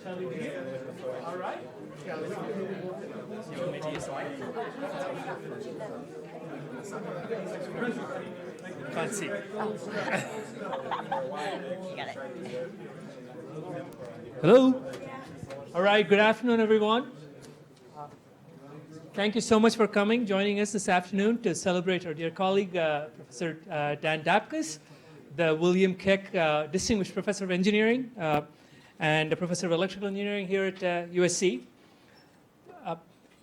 Shall we begin? All right. You want me to use the mic? Can't see. You got it. Hello. All right. Good afternoon, everyone. Thank you so much for coming, joining us this afternoon to celebrate our dear colleague, Professor Dan Dapkus, the William Keck Distinguished Professor of Engineering and a Professor of Electrical Engineering here at USC.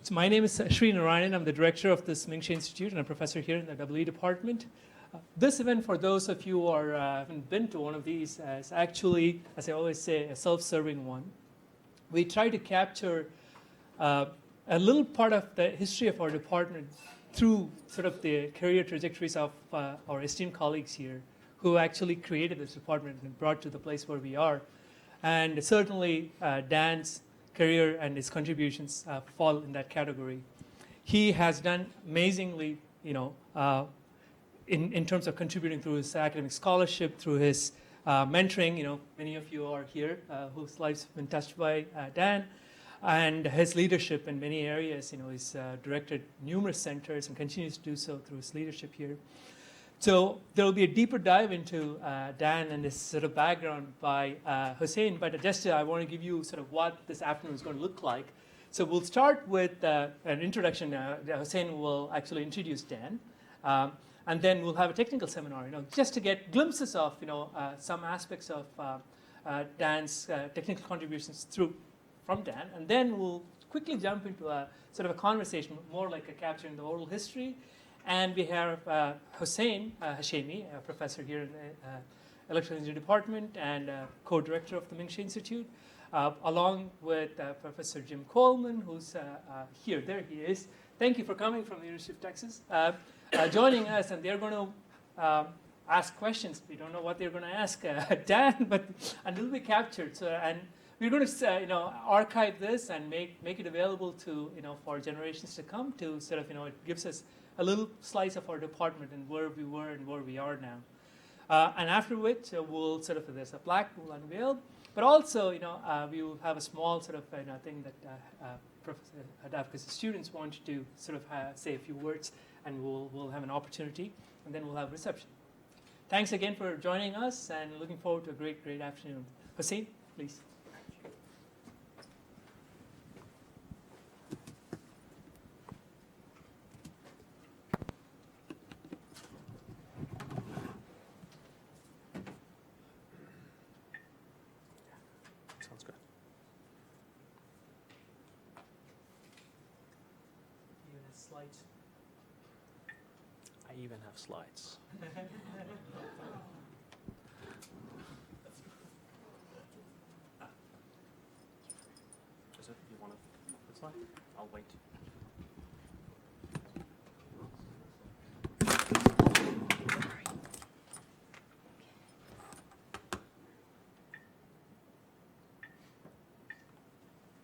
So my name is Sri Narayanan. I'm the director of this Ming Shi Institute and a professor here in the WE department. This event, for those of you who haven't been to one of these, is actually, as I always say, a self-serving one. We try to capture a little part of the history of our department through sort of the career trajectories of our esteemed colleagues here who actually created this department and brought to the place where we are. And certainly Dan's career and his contributions fall in that category. He has done amazingly, in terms of contributing through his academic scholarship, through his mentoring. Many of you are here whose lives have been touched by Dan. And his leadership in many areas, he's directed numerous centers and continues to do so through his leadership here. So there will be a deeper dive into Dan and his sort of background by Hussein, but just I want to give you sort of what this afternoon is going to look like. So we'll start with an introduction. Hussein will actually introduce Dan, and then we'll have a technical seminar, just to get glimpses of, some aspects of Dan's technical contributions from Dan, and then we'll quickly jump into a sort of a conversation, more like a capturing the oral history. And we have Hussein Hashemi, a professor here in the Electrical Engineering Department and co-director of the Ming Shi Institute, along with Professor Jim Coleman, who's here. There he is. Thank you for coming from the University of Texas, joining us, and they're going to ask questions. We don't know what they're going to ask Dan, and it'll be captured. And we're going to, archive this and make it available to, for generations to come to sort of, it gives us a little slice of our department and where we were and where we are now. And after which, we'll sort of, there's a plaque we'll unveil, but also, we will have a small sort of, thing that Professor Dapkus' students want to sort of say a few words, and we'll have an opportunity, and then we'll have a reception. Thanks again for joining us, and looking forward to a great, great afternoon. Hussein, please. I even have slides. Is it, you want the slide? I'll wait. Do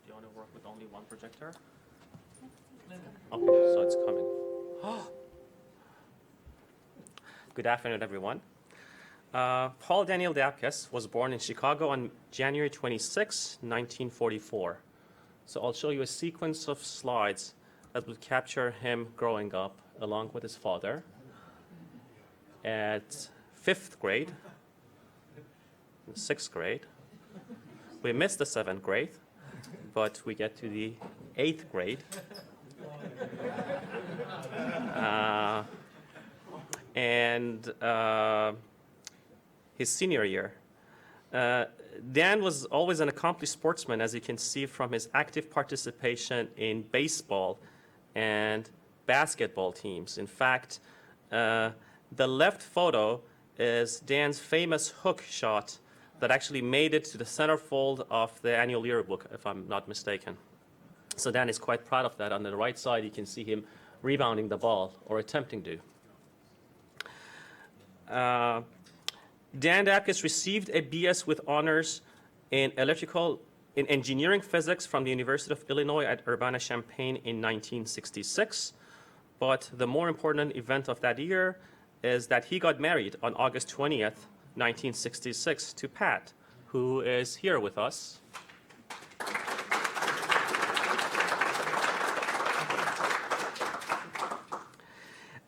you want to work with only one projector? Okay, so it's coming. Good afternoon, everyone. Paul Daniel Dapkus was born in Chicago on January 26, 1944. So I'll show you a sequence of slides that will capture him growing up along with his father at 5th grade, 6th grade. We missed the 7th grade, but we get to the 8th grade. And his senior year. Dan was always an accomplished sportsman, as you can see from his active participation in baseball and basketball teams. In fact, the left photo is Dan's famous hook shot that actually made it to the centerfold of the annual yearbook, if I'm not mistaken. So Dan is quite proud of that. On the right side, you can see him rebounding the ball, or attempting to. Dan Dapkus received a BS with honors in engineering physics from the University of Illinois at Urbana-Champaign in 1966. But the more important event of that year is that he got married on August 20th, 1966 to Pat, who is here with us.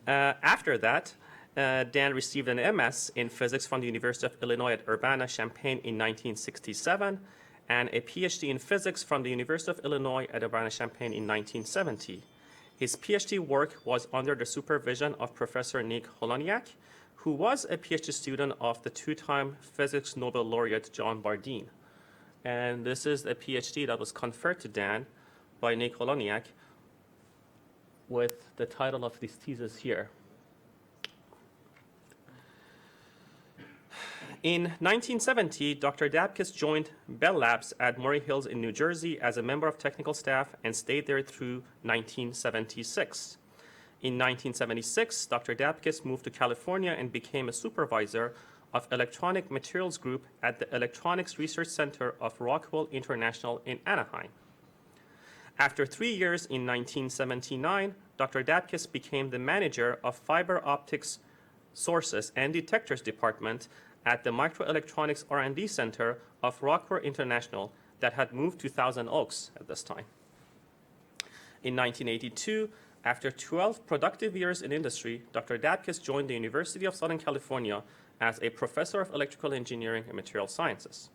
After that, Dan received an MS in physics from the University of Illinois at Urbana-Champaign in 1967, and a PhD in physics from the University of Illinois at Urbana-Champaign in 1970. His PhD work was under the supervision of Professor Nick Holoniak, who was a PhD student of the two-time Physics Nobel laureate John Bardeen. And this is a PhD that was conferred to Dan by Nick Holoniak with the title of this thesis here. In 1970, Dr. Dapkus joined Bell Labs at Murray Hills in New Jersey as a member of technical staff and stayed there through 1976. In 1976, Dr. Dapkus moved to California and became a supervisor of Electronic Materials Group at the Electronics Research Center of Rockwell International in Anaheim. After 3 years in 1979, Dr. Dapkus became the manager of Fiber Optics Sources and Detectors Department at the Microelectronics R&D Center of Rockwell International that had moved to Thousand Oaks at this time. In 1982, after 12 productive years in industry, Dr. Dapkus joined the University of Southern California as a professor of electrical engineering and material sciences.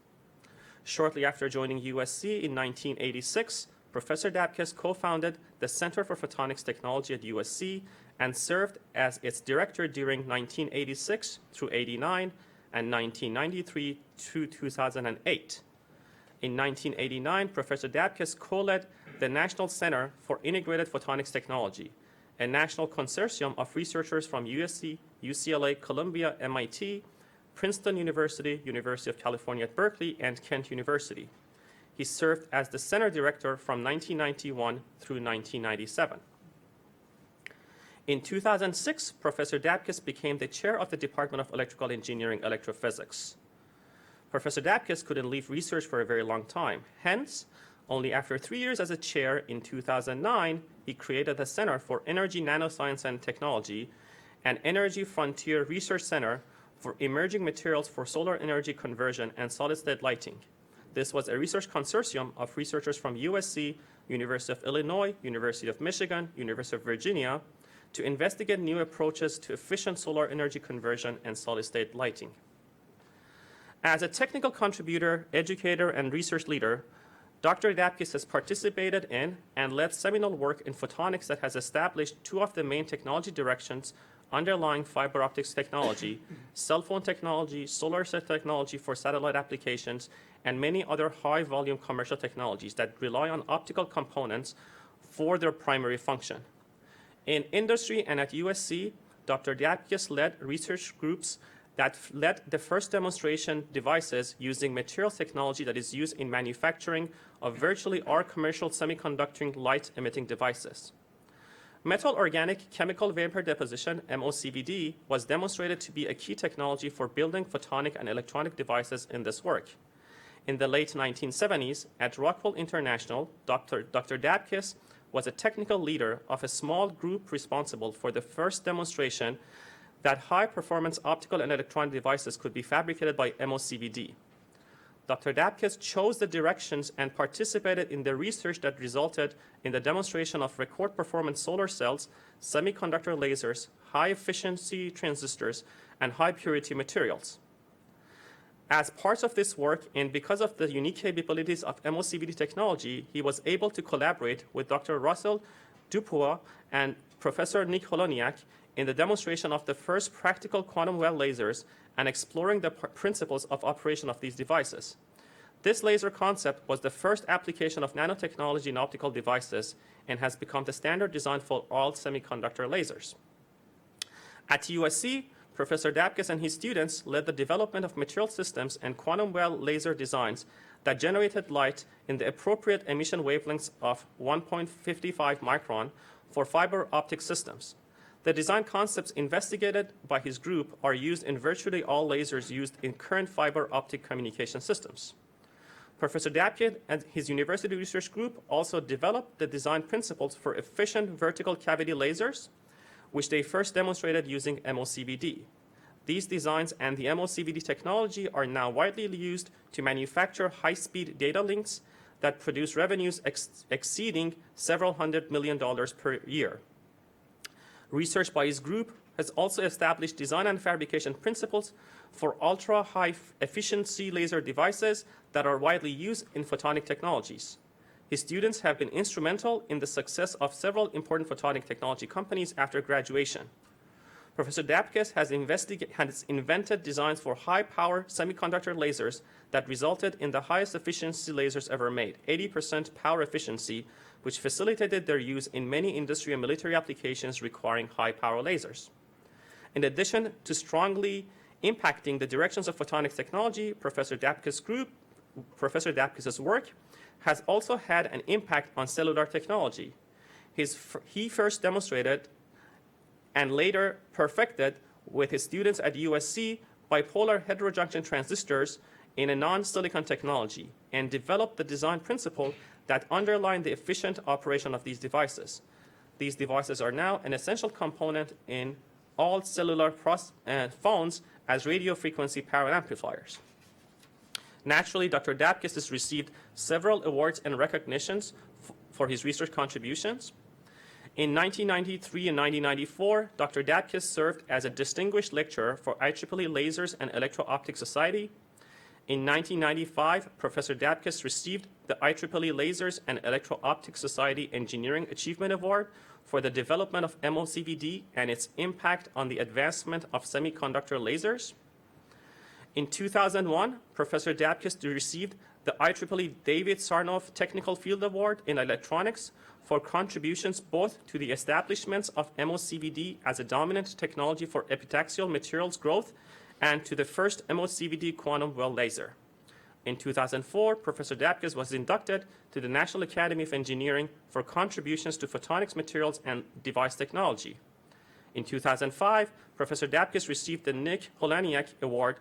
Shortly after joining USC in 1986, Professor Dapkus co-founded the Center for Photonics Technology at USC and served as its director during 1986 through 89 and 1993 to 2008. In 1989, Professor Dapkus co-led the National Center for Integrated Photonics Technology, a national consortium of researchers from USC, UCLA, Columbia, MIT, Princeton University, University of California at Berkeley, and Kent University. He served as the center director from 1991 through 1997. In 2006, Professor Dapkus became the chair of the Department of Electrical Engineering Electrophysics. Professor Dapkus couldn't leave research for a very long time. Hence, only after 3 years as a chair in 2009, he created the Center for Energy Nanoscience and Technology, an Energy Frontier Research Center for Emerging Materials for Solar Energy Conversion and Solid-State Lighting. This was a research consortium of researchers from USC, University of Illinois, University of Michigan, University of Virginia, to investigate new approaches to efficient solar energy conversion and solid-state lighting. As a technical contributor, educator, and research leader, Dr. Dapkus has participated in and led seminal work in photonics that has established two of the main technology directions underlying fiber optics technology, cell phone technology, solar cell technology for satellite applications, and many other high-volume commercial technologies that rely on optical components for their primary function. In industry and at USC, Dr. Dapkus led research groups that led the first demonstration devices using materials technology that is used in manufacturing of virtually all commercial semiconducting light-emitting devices. Metal organic chemical vapor deposition, MOCVD, was demonstrated to be a key technology for building photonic and electronic devices in this work. In the late 1970s, at Rockwell International, Dr. Dapkus was a technical leader of a small group responsible for the first demonstration that high-performance optical and electronic devices could be fabricated by MOCVD. Dr. Dapkus chose the directions and participated in the research that resulted in the demonstration of record performance solar cells, semiconductor lasers, high-efficiency transistors, and high-purity materials. As part of this work, and because of the unique capabilities of MOCVD technology, he was able to collaborate with Dr. Russell Dupuis and Professor Nick Holoniak in the demonstration of the first practical quantum well lasers and exploring the principles of operation of these devices. This laser concept was the first application of nanotechnology in optical devices and has become the standard design for all semiconductor lasers. At USC, Professor Dapkus and his students led the development of material systems and quantum well laser designs that generated light in the appropriate emission wavelengths of 1.55 micron for fiber optic systems. The design concepts investigated by his group are used in virtually all lasers used in current fiber optic communication systems. Professor Dapkus and his university research group also developed the design principles for efficient vertical cavity lasers, which they first demonstrated using MOCVD. These designs and the MOCVD technology are now widely used to manufacture high-speed data links that produce revenues exceeding several $100 million per year. Research by his group has also established design and fabrication principles for ultra-high efficiency laser devices that are widely used in photonic technologies. His students have been instrumental in the success of several important photonic technology companies after graduation. Professor Dapkus has invented designs for high-power semiconductor lasers that resulted in the highest efficiency lasers ever made, 80% power efficiency, which facilitated their use in many industry and military applications requiring high-power lasers. In addition to strongly impacting the directions of photonics technology, Professor Dapkus's work has also had an impact on cellular technology. He first demonstrated and later perfected with his students at USC bipolar heterojunction transistors in a non-silicon technology and developed the design principle that underline the efficient operation of these devices. These devices are now an essential component in all cellular phones as radio frequency power amplifiers. Naturally, Dr. Dapkus has received several awards and recognitions for his research contributions. In 1993 and 1994, Dr. Dapkus served as a distinguished lecturer for IEEE Lasers and Electro-Optic Society. In 1995, Professor Dapkus received the IEEE Lasers and Electro-Optic Society Engineering Achievement Award for the development of MOCVD and its impact on the advancement of semiconductor lasers. In 2001, Professor Dapkus received the IEEE David Sarnoff Technical Field Award in Electronics for contributions both to the establishments of MOCVD as a dominant technology for epitaxial materials growth and to the first MOCVD quantum well laser. In 2004, Professor Dapkus was inducted to the National Academy of Engineering for contributions to photonics materials and device technology. In 2005, Professor Dapkus received the Nick Holaniak Award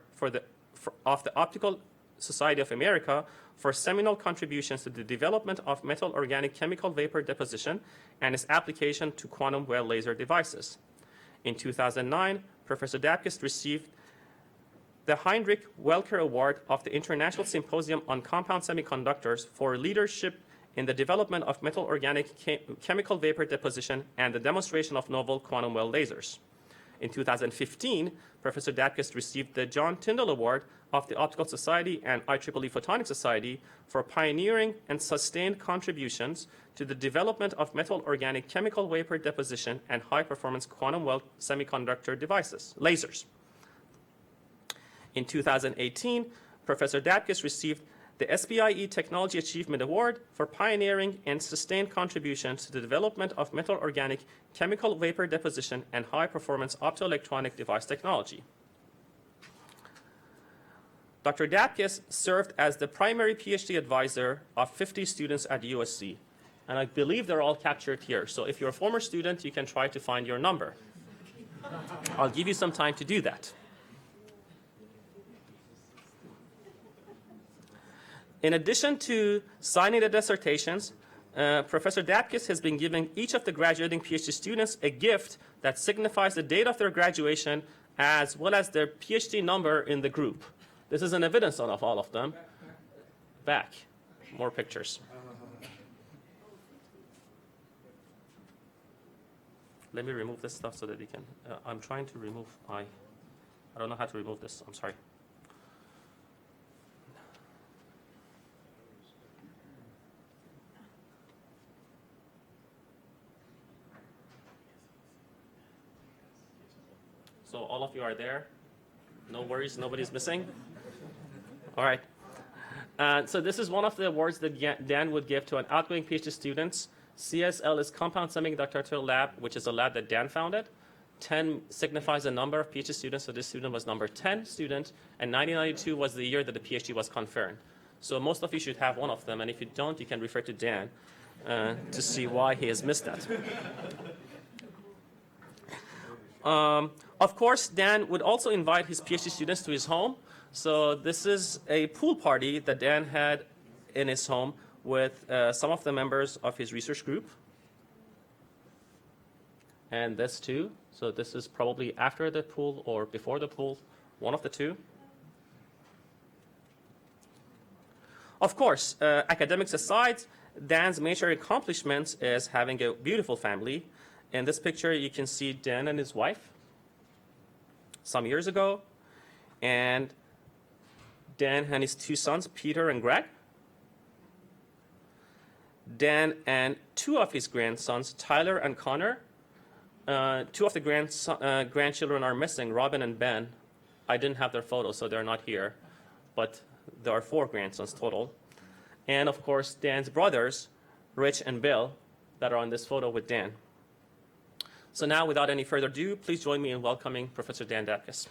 of the Optical Society of America for seminal contributions to the development of metal organic chemical vapor deposition and its application to quantum well laser devices. In 2009, Professor Dapkus received the Heinrich Welker Award of the International Symposium on Compound Semiconductors for leadership in the development of metal organic chemical vapor deposition and the demonstration of novel quantum well lasers. In 2015, Professor Dapkus received the John Tyndall Award of the Optical Society and IEEE Photonics Society for pioneering and sustained contributions to the development of metal organic chemical vapor deposition and high-performance quantum well semiconductor devices, lasers. In 2018, Professor Dapkus received the SPIE Technology Achievement Award for pioneering and sustained contributions to the development of metal organic chemical vapor deposition and high-performance optoelectronic device technology. Dr. Dapkus served as the primary PhD advisor of 50 students at USC, and I believe they're all captured here. So if you're a former student, you can try to find your number. I'll give you some time to do that. In addition to signing the dissertations, Professor Dapkus has been giving each of the graduating PhD students a gift that signifies the date of their graduation as well as their PhD number in the group. This is an evidence of all of them. Back, more pictures. Let me remove this stuff so that you can, I'm trying to remove I don't know how to remove this, I'm sorry. So all of you are there? No worries, nobody's missing? All right. So this is one of the awards that Dan would give to an outgoing PhD students. CSL is Compound Semiconductor Lab, which is a lab that Dan founded. 10 signifies the number of PhD students, so this student was number 10 student, and 1992 was the year that the PhD was conferred. So most of you should have one of them, and if you don't, you can refer to Dan to see why he has missed that. Of course, Dan would also invite his PhD students to his home. So this is a pool party that Dan had in his home with some of the members of his research group. And this too. So this is probably after the pool or before the pool, one of the two. Of course, academics aside, Dan's major accomplishments is having a beautiful family. In this picture, you can see Dan and his wife some years ago, and Dan and his two sons, Peter and Greg. Dan and two of his grandsons, Tyler and Connor. Two of the grandchildren are missing, Robin and Ben. I didn't have their photos, so they're not here, but there are 4 grandsons total. And of course, Dan's brothers, Rich and Bill, that are on this photo with Dan. So now, without any further ado, please join me in welcoming Professor Dan Dapkus.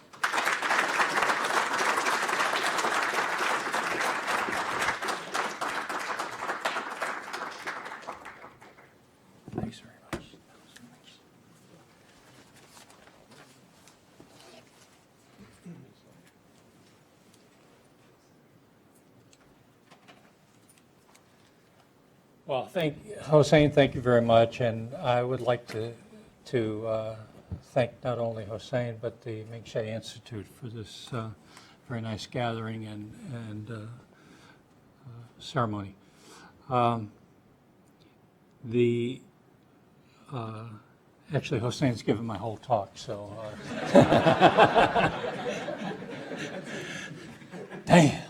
Thanks very much. Well, Hossein, thank you very much, and I would like to thank not only Hossein but the Ming Sheh Institute for this very nice gathering and ceremony. Actually, Hossein's given my whole talk, so damn,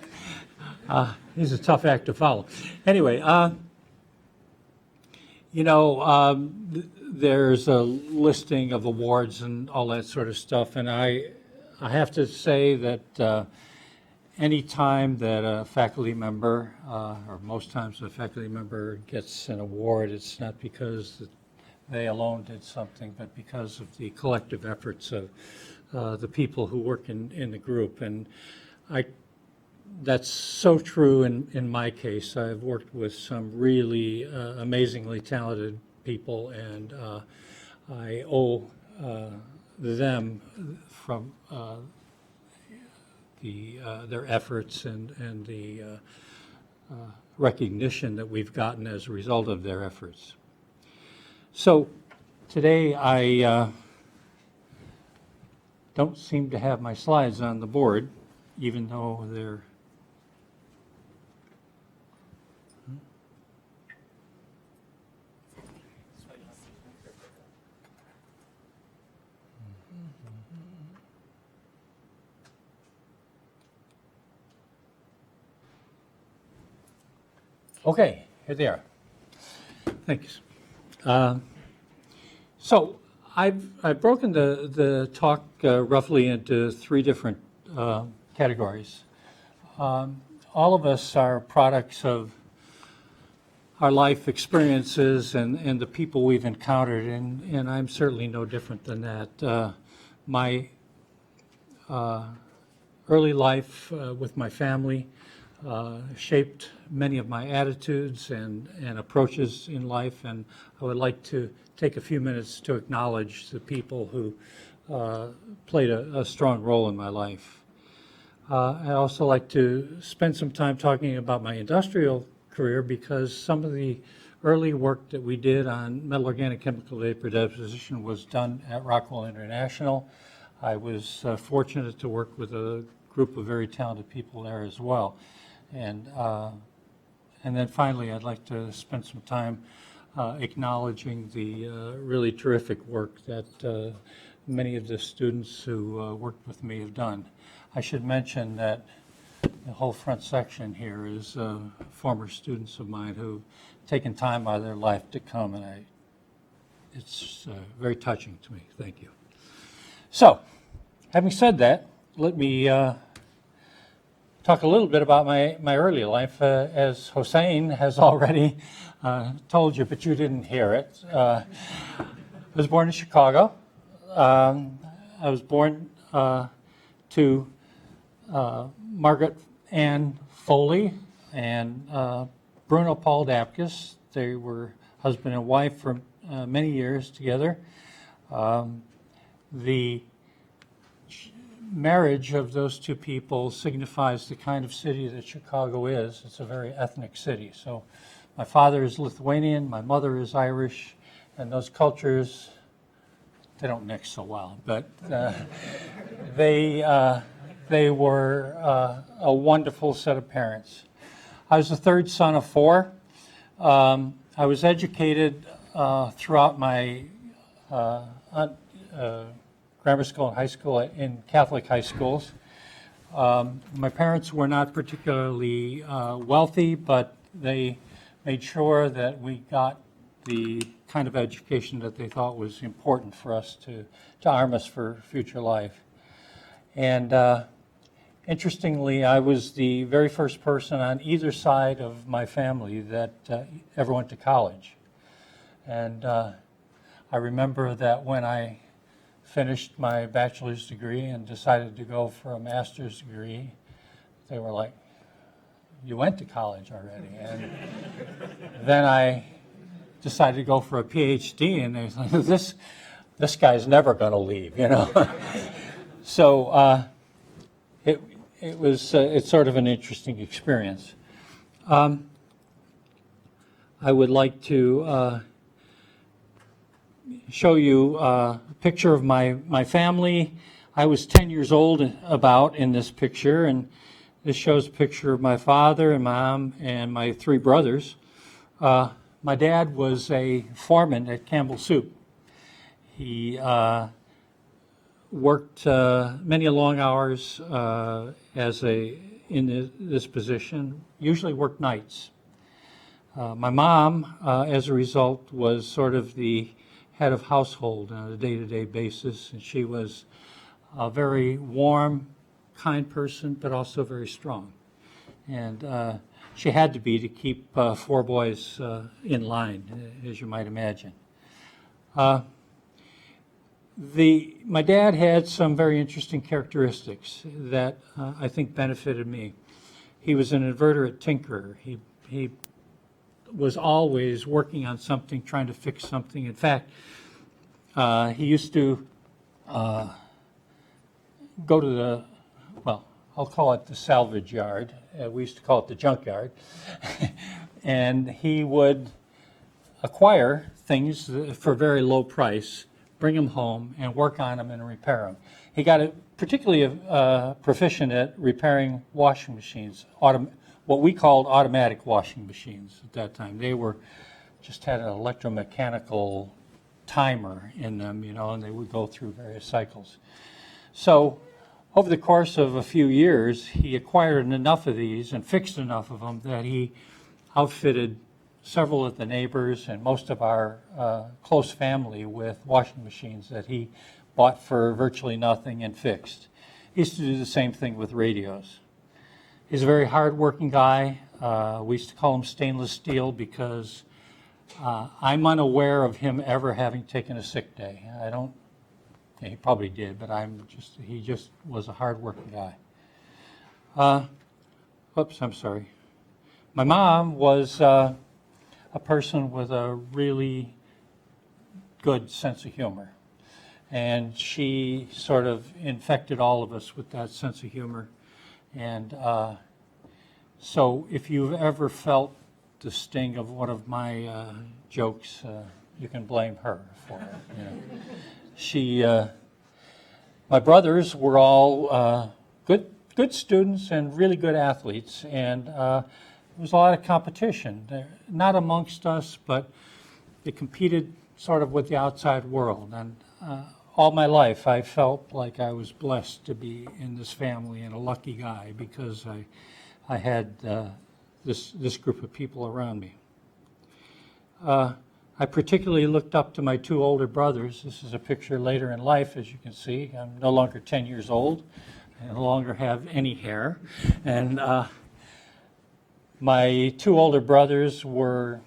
he's a tough act to follow. Anyway, there's a listing of awards and all that sort of stuff, and I have to say that any time that a faculty member, or most times a faculty member gets an award, it's not because they alone did something, but because of the collective efforts of the people who work in the group. And that's so true in my case. I've worked with some really amazingly talented people, and I owe them from their efforts and the recognition that we've gotten as a result of their efforts. So today I don't seem to have my slides on the board, even though they're okay, here they are. Thanks. So I've broken the talk roughly into 3 different categories. All of us are products of our life experiences and the people we've encountered, and I'm certainly no different than that. My early life with my family shaped many of my attitudes and approaches in life, and I would like to take a few minutes to acknowledge the people who played a strong role in my life. I also like to spend some time talking about my industrial career, because some of the early work that we did on metal organic chemical vapor deposition was done at Rockwell International. I was fortunate to work with a group of very talented people there as well. And then finally, I'd like to spend some time acknowledging the really terrific work that many of the students who worked with me have done. I should mention that the whole front section here is former students of mine who've taken time out of their life to come, and it's very touching to me. Thank you. So, having said that, let me talk a little bit about my early life. As Hossein has already told you, but you didn't hear it. I was born in Chicago. I was born to Margaret Ann Foley and Bruno Paul Dapkus. They were husband and wife for many years together. The marriage of those two people signifies the kind of city that Chicago is. It's a very ethnic city. So my father is Lithuanian, my mother is Irish, and those cultures, they don't mix so well, but they were a wonderful set of parents. I was the third son of 4. I was educated throughout my grammar school and high school in Catholic high schools. My parents were not particularly wealthy, but they made sure that we got the kind of education that they thought was important for us to arm us for future life. And interestingly, I was the very first person on either side of my family that ever went to college. And I remember that when I finished my bachelor's degree and decided to go for a master's degree, they were like, "You went to college already." And then I decided to go for a PhD, and they was like, this guy's never going to leave, you know. So it's sort of an interesting experience. I would like to show you a picture of my family. I was 10 years old about in this picture, and this shows a picture of my father and mom and my 3 brothers. My dad was a foreman at Campbell Soup. He worked many long hours in this position, usually worked nights. My mom, as a result, was sort of the head of household on a day-to-day basis, and she was a very warm, kind person, but also very strong. And she had to be to keep 4 boys in line, as you might imagine. My dad had some very interesting characteristics that I think benefited me. He was an inveterate tinkerer. He was always working on something, trying to fix something. In fact, he used to go to I'll call it the salvage yard. We used to call it the junkyard. And he would acquire things for a very low price, bring them home, and work on them and repair them. He got particularly proficient at repairing washing machines, what we called automatic washing machines at that time. They just had an electromechanical timer in them, you know, and they would go through various cycles. So over the course of a few years, he acquired enough of these and fixed enough of them that he outfitted several of the neighbors and most of our close family with washing machines that he bought for virtually nothing and fixed. He used to do the same thing with radios. He's a very hard-working guy. We used to call him stainless steel because I'm unaware of him ever having taken a sick day. He probably did, but he just was a hard-working guy. I'm sorry. My mom was a person with a really good sense of humor, and she sort of infected all of us with that sense of humor. And so if you've ever felt the sting of one of my jokes, you can blame her for it. You know. My brothers were all good students and really good athletes, and there was a lot of competition. Not amongst us, but they competed sort of with the outside world. And all my life, I felt like I was blessed to be in this family and a lucky guy because I had this group of people around me. I particularly looked up to my 2 older brothers. This is a picture later in life, as you can see. I'm no longer 10 years old. I no longer have any hair. And my 2 older brothers were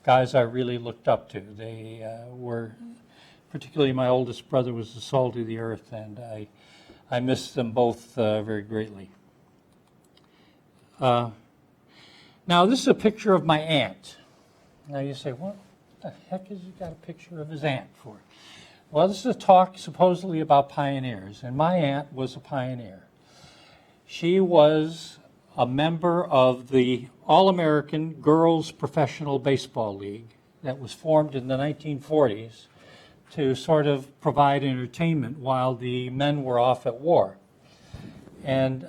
guys I really looked up to. They particularly my oldest brother was the salt of the earth, and I miss them both very greatly. Now, this is a picture of my aunt. Now you say, what the heck has he got a picture of his aunt for? Well, this is a talk supposedly about pioneers, and my aunt was a pioneer. She was a member of the All-American Girls Professional Baseball League that was formed in the 1940s to sort of provide entertainment while the men were off at war. And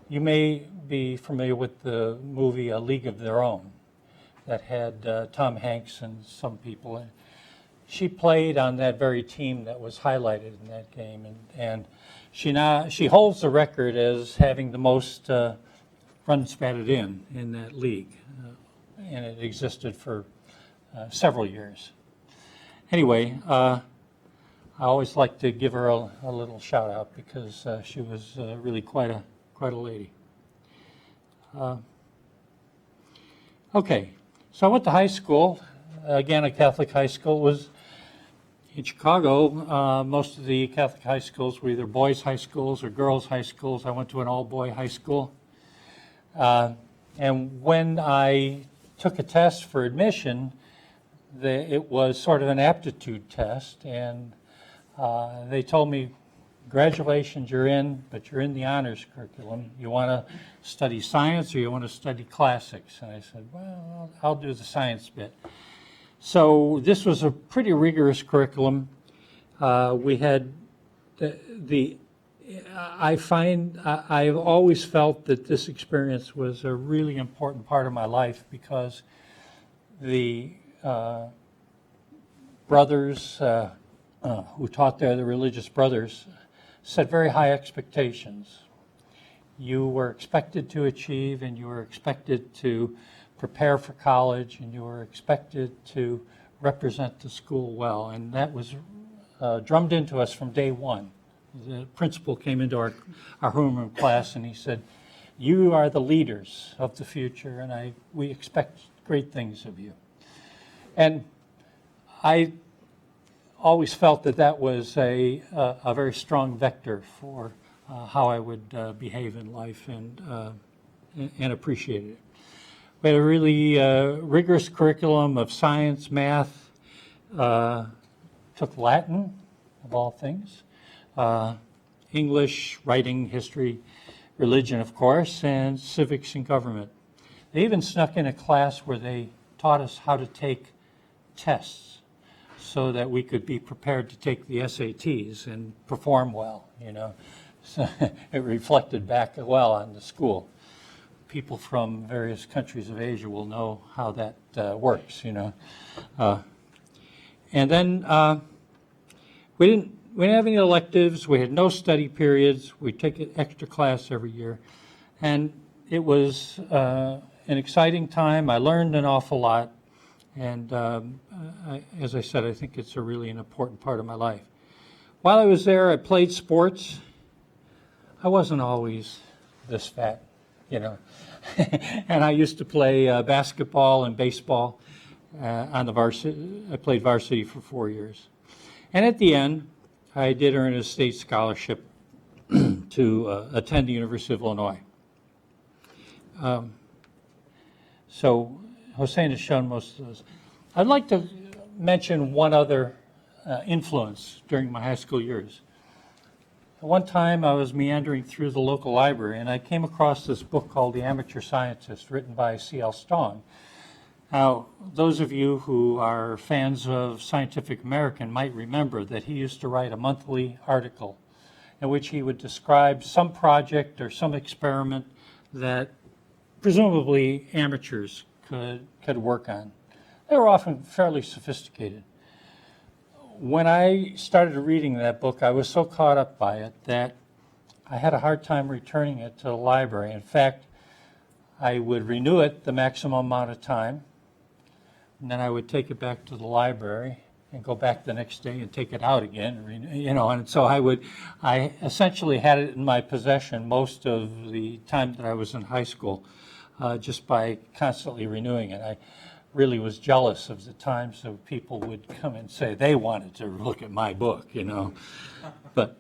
you may be familiar with the movie A League of Their Own. that had Tom Hanks and some people. And she played on that very team that was highlighted in that game, and she holds the record as having the most runs batted in that league, and it existed for several years. Anyway, I always like to give her a little shout out because she was really quite a lady. Okay, so I went to high school. Again, a Catholic high school. Was in Chicago. Most of the Catholic high schools were either boys' high schools or girls' high schools. I went to an all-boy high school. And when I took a test for admission, it was sort of an aptitude test, and they told me, congratulations, you're in, but you're in the honors curriculum. You want to study science or you want to study classics? And I said, well, I'll do the science bit. So this was a pretty rigorous curriculum. We had I've always felt that this experience was a really important part of my life because the brothers who taught there, the religious brothers, set very high expectations. You were expected to achieve, and you were expected to prepare for college, and you were expected to represent the school well, and that was drummed into us from day one. The principal came into our homeroom class and he said, you are the leaders of the future, and we expect great things of you. And I always felt that was a very strong vector for how I would behave in life and appreciated it. We had a really rigorous curriculum of science, math, took Latin, of all things, English, writing, history, religion, of course, and civics and government. They even snuck in a class where they taught us how to take tests so that we could be prepared to take the SATs and perform well, you know. So it reflected back well on the school. People from various countries of Asia will know how that works, you know. And then we didn't have any electives. We had no study periods. We take an extra class every year. And it was an exciting time. I learned an awful lot. And as I said, I think it's an important part of my life. While I was there, I played sports. I wasn't always this fat, you know. And I used to play basketball and baseball on the varsity. I played varsity for 4 years. And at the end, I did earn a state scholarship to attend the University of Illinois. So Hossein has shown most of those. I'd like to mention one other influence during my high school years. One time I was meandering through the local library and I came across this book called The Amateur Scientist, written by C.L. Stone. Now, those of you who are fans of Scientific American might remember that he used to write a monthly article in which he would describe some project or some experiment that presumably amateurs could work on. They were often fairly sophisticated. When I started reading that book, I was so caught up by it that I had a hard time returning it to the library. In fact, I would renew it the maximum amount of time, and then I would take it back to the library and go back the next day and take it out again, you know, and so I essentially had it in my possession most of the time that I was in high school, just by constantly renewing it. I really was jealous of the times that people would come and say they wanted to look at my book, you know. But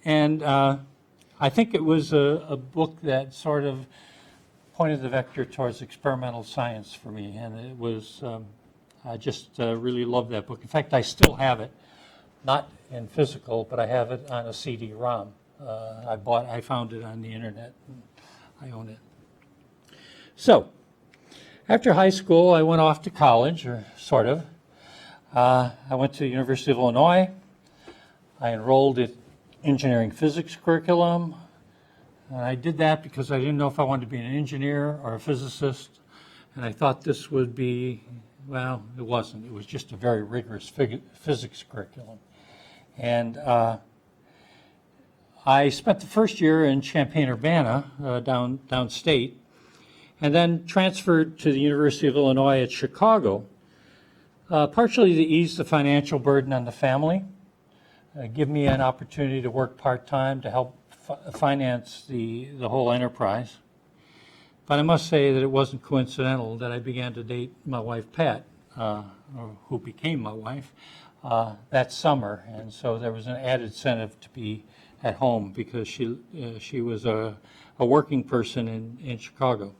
I think it was a book that sort of pointed the vector towards experimental science for me, and it was, I just really loved that book. In fact, I still have it, not in physical, but I have it on a CD-ROM. I found it on the internet, and I own it. So, after high school, I went off to college, or sort of. I went to the University of Illinois. I enrolled in engineering physics curriculum. And I did that because I didn't know if I wanted to be an engineer or a physicist. And I thought this would be, well, it wasn't. It was just a very rigorous physics curriculum. And I spent the first year in Champaign-Urbana, downstate, and then transferred to the University of Illinois at Chicago, partially to ease the financial burden on the family, give me an opportunity to work part-time to help finance the whole enterprise. But I must say that it wasn't coincidental that I began to date my wife, Pat, who became my wife, that summer. And so there was an added incentive to be at home because she was a working person in Chicago.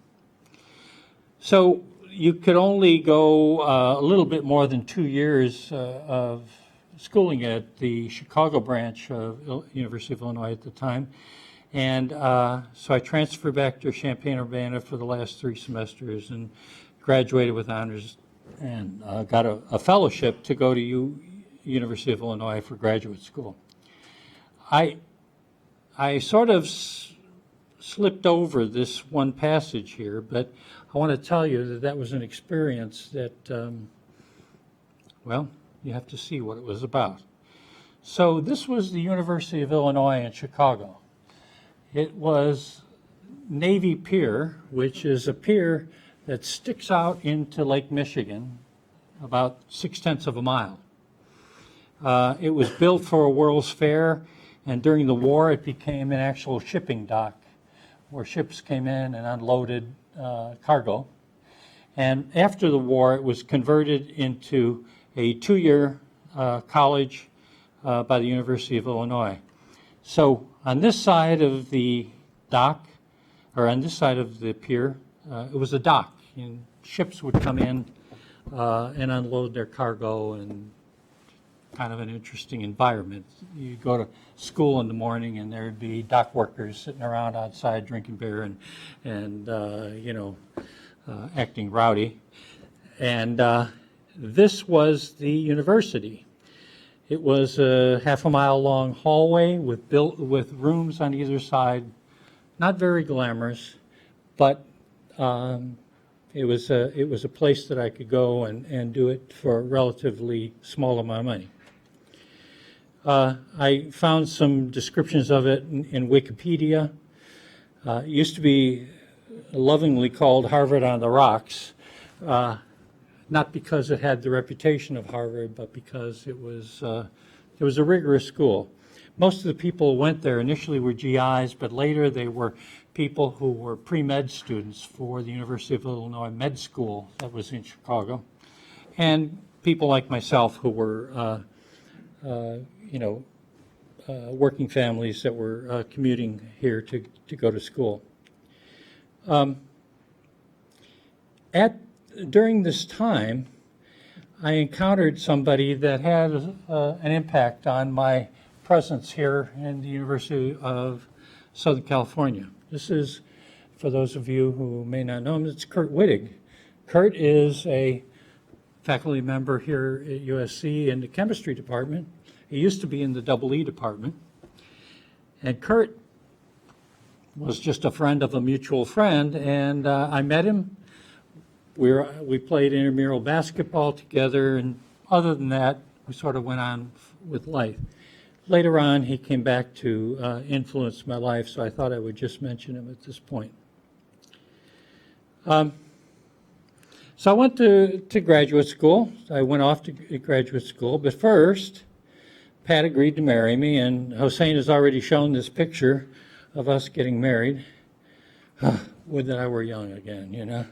So you could only go a little bit more than 2 years of schooling at the Chicago branch of University of Illinois at the time. And so I transferred back to Champaign-Urbana for the last 3 semesters and graduated with honors and got a fellowship to go to University of Illinois for graduate school. I sort of slipped over this one passage here, but I want to tell you that that was an experience that, well, you have to see what it was about. So this was the University of Illinois in Chicago. It was Navy Pier, which is a pier that sticks out into Lake Michigan about 6/10 of a mile. It was built for a World's Fair, and during the war it became an actual shipping dock where ships came in and unloaded cargo. And after the war it was converted into a 2-year college by the University of Illinois. So on this side of the dock, or on this side of the pier, it was a dock, and ships would come in and unload their cargo, and kind of an interesting environment. You go to school in the morning, and there'd be dock workers sitting around outside drinking beer and acting rowdy. And this was the university. It was a half-a-mile-long hallway with rooms on either side. Not very glamorous, but it was a place that I could go and do it for a relatively small amount of money. I found some descriptions of it in Wikipedia. It used to be lovingly called Harvard on the Rocks. Not because it had the reputation of Harvard, but because it was a rigorous school. Most of the people who went there initially were GIs, but later they were people who were pre-med students for the University of Illinois Med School that was in Chicago, and people like myself who were, working families that were commuting here to go to school. During this time, I encountered somebody that had an impact on my presence here in the University of Southern California. This is, for those of you who may not know him, it's Kurt Wittig. Kurt is a faculty member here at USC in the chemistry department. He used to be in the EE department. And Kurt was just a friend of a mutual friend, and I met him. We played intramural basketball together, and other than that, we sort of went on with life. Later on, he came back to influence my life, so I thought I would just mention him at this point. So I went to graduate school. I went off to graduate school, but first, Pat agreed to marry me, and Hossein has already shown this picture of us getting married. Would that I were young again, you know.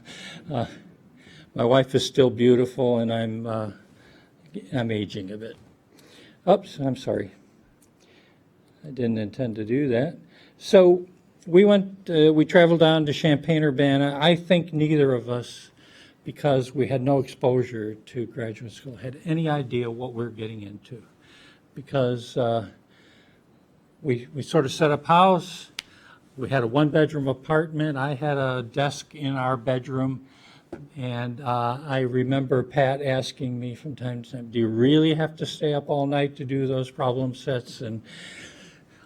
My wife is still beautiful, and I'm aging a bit. Oops, I'm sorry. I didn't intend to do that. So we traveled down to Champaign-Urbana. I think neither of us, because we had no exposure to graduate school, had any idea what we were getting into. Because we sort of set up house. We had a 1-bedroom apartment. I had a desk in our bedroom. And I remember Pat asking me from time to time, do you really have to stay up all night to do those problem sets? And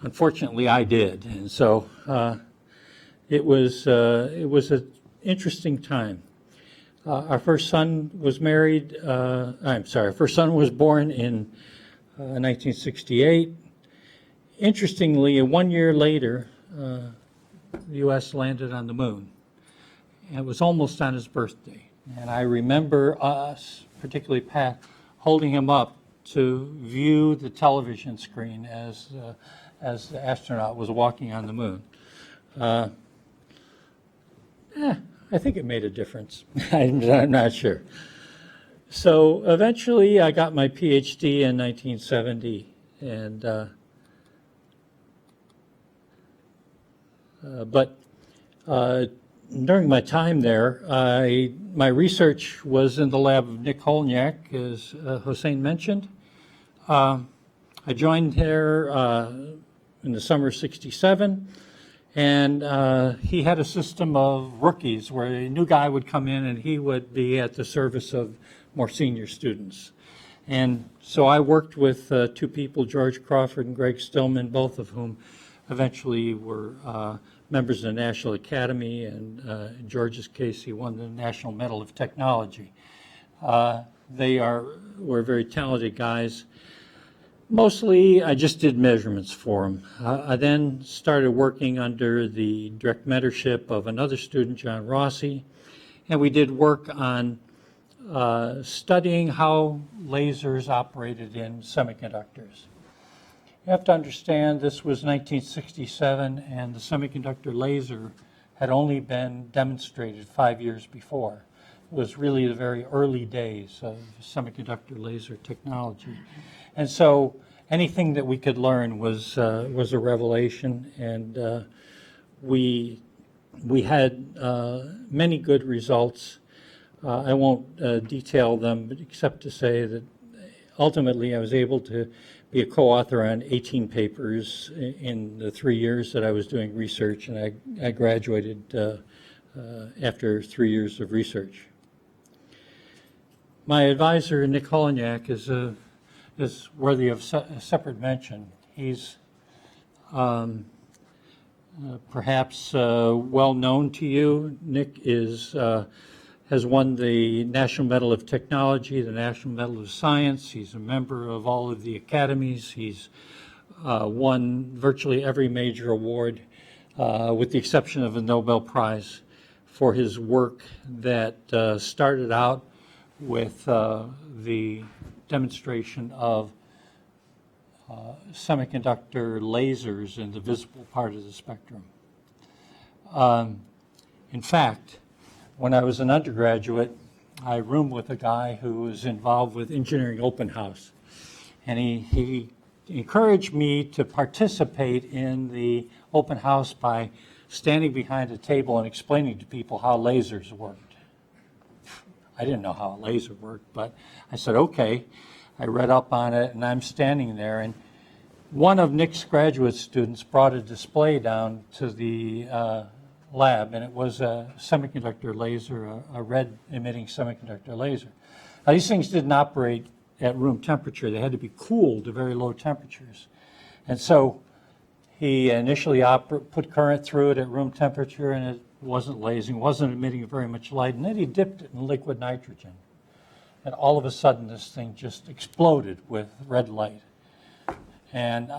unfortunately, I did. And so it was an interesting time. Our first son was our first son was born in 1968. Interestingly, 1 year later, the U.S. landed on the moon. And it was almost on his birthday. And I remember us, particularly Pat, holding him up to view the television screen as the astronaut was walking on the moon. I think it made a difference. I'm not sure. So eventually I got my PhD in 1970, and during my time there, my research was in the lab of Nick Holniak, as Hossein mentioned. I joined there in the summer of '67, and he had a system of rookies where a new guy would come in and he would be at the service of more senior students. And so I worked with two people, George Crawford and Greg Stillman, both of whom eventually were members of the National Academy, and in George's case, he won the National Medal of Technology. They were very talented guys. Mostly, I just did measurements for them. I then started working under the direct mentorship of another student, John Rossi, and we did work on studying how lasers operated in semiconductors. You have to understand this was 1967, and the semiconductor laser had only been demonstrated 5 years before. It was really the very early days of semiconductor laser technology. And so anything that we could learn was a revelation, and we had many good results. I won't detail them, but except to say that ultimately I was able to be a co-author on 18 papers in the 3 years that I was doing research, and I graduated after 3 years of research. My advisor, Nick Holniak, is worthy of a separate mention. He's perhaps well known to you. Nick has won the National Medal of Technology, the National Medal of Science. He's a member of all of the academies. He's won virtually every major award, with the exception of the Nobel Prize, for his work that started out with the demonstration of semiconductor lasers in the visible part of the spectrum. In fact, when I was an undergraduate, I roomed with a guy who was involved with Engineering Open House. And he encouraged me to participate in the open house by standing behind a table and explaining to people how lasers worked. I didn't know how a laser worked, but I said, okay. I read up on it, and I'm standing there, and one of Nick's graduate students brought a display down to the lab, and it was a semiconductor laser, a red emitting semiconductor laser. Now, these things didn't operate at room temperature. They had to be cooled to very low temperatures. And so he initially put current through it at room temperature, and it wasn't lasing, wasn't emitting very much light, and then he dipped it in liquid nitrogen. And all of a sudden, this thing just exploded with red light. And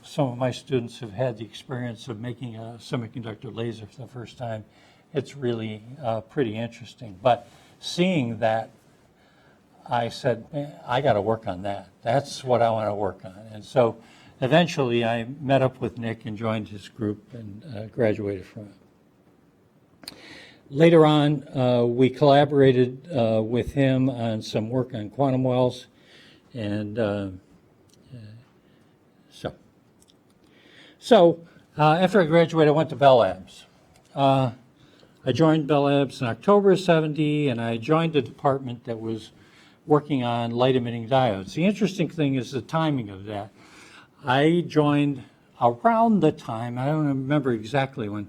some of my students have had the experience of making a semiconductor laser for the first time. It's really pretty interesting. But seeing that, I said, I got to work on that. That's what I want to work on. And so eventually I met up with Nick and joined his group and graduated from it. Later on, we collaborated with him on some work on quantum wells, and so after I graduated, I went to Bell Labs. I joined Bell Labs in October of '70, and I joined a department that was working on light-emitting diodes. The interesting thing is the timing of that. I joined around the time, I don't remember exactly when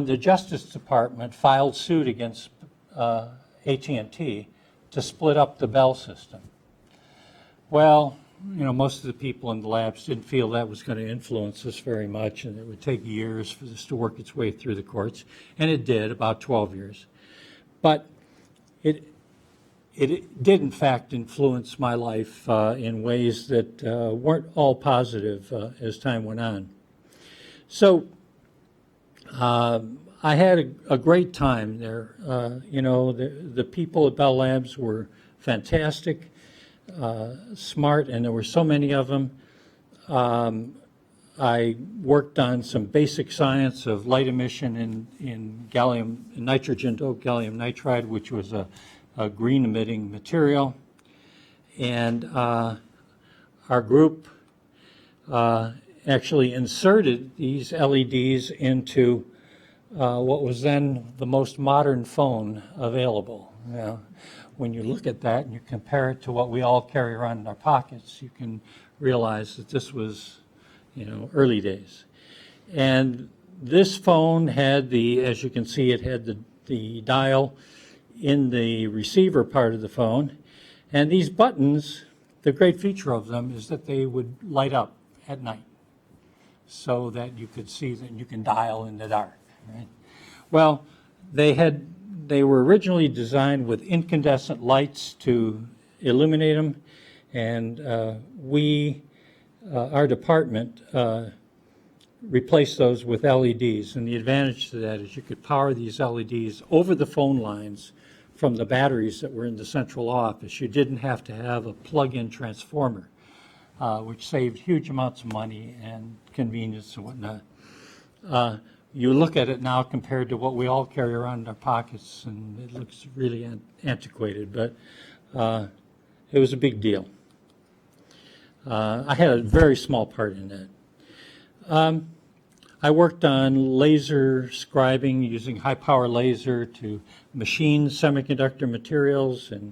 the Justice Department filed suit against AT&T to split up the Bell system. Well, most of the people in the labs didn't feel that was going to influence us very much, and it would take years for this to work its way through the courts, and it did, about 12 years. But it did in fact influence my life in ways that weren't all positive as time went on. So I had a great time there. The people at Bell Labs were fantastic, smart, and there were so many of them. I worked on some basic science of light emission in nitrogen doped gallium nitride, which was a green emitting material. And our group actually inserted these LEDs into what was then the most modern phone available. When you look at that and you compare it to what we all carry around in our pockets, you can realize that this was, early days. And this phone had as you can see, it had the dial in the receiver part of the phone. And these buttons, the great feature of them is that they would light up at night so that you could see that you can dial in the dark, right? Well, they were originally designed with incandescent lights to illuminate them, and our department replaced those with LEDs. And the advantage to that is you could power these LEDs over the phone lines from the batteries that were in the central office. You didn't have to have a plug-in transformer, which saved huge amounts of money and convenience and whatnot. You look at it now compared to what we all carry around in our pockets, and it looks really antiquated, but it was a big deal. I had a very small part in that. I worked on laser scribing using high-power laser to machine semiconductor materials and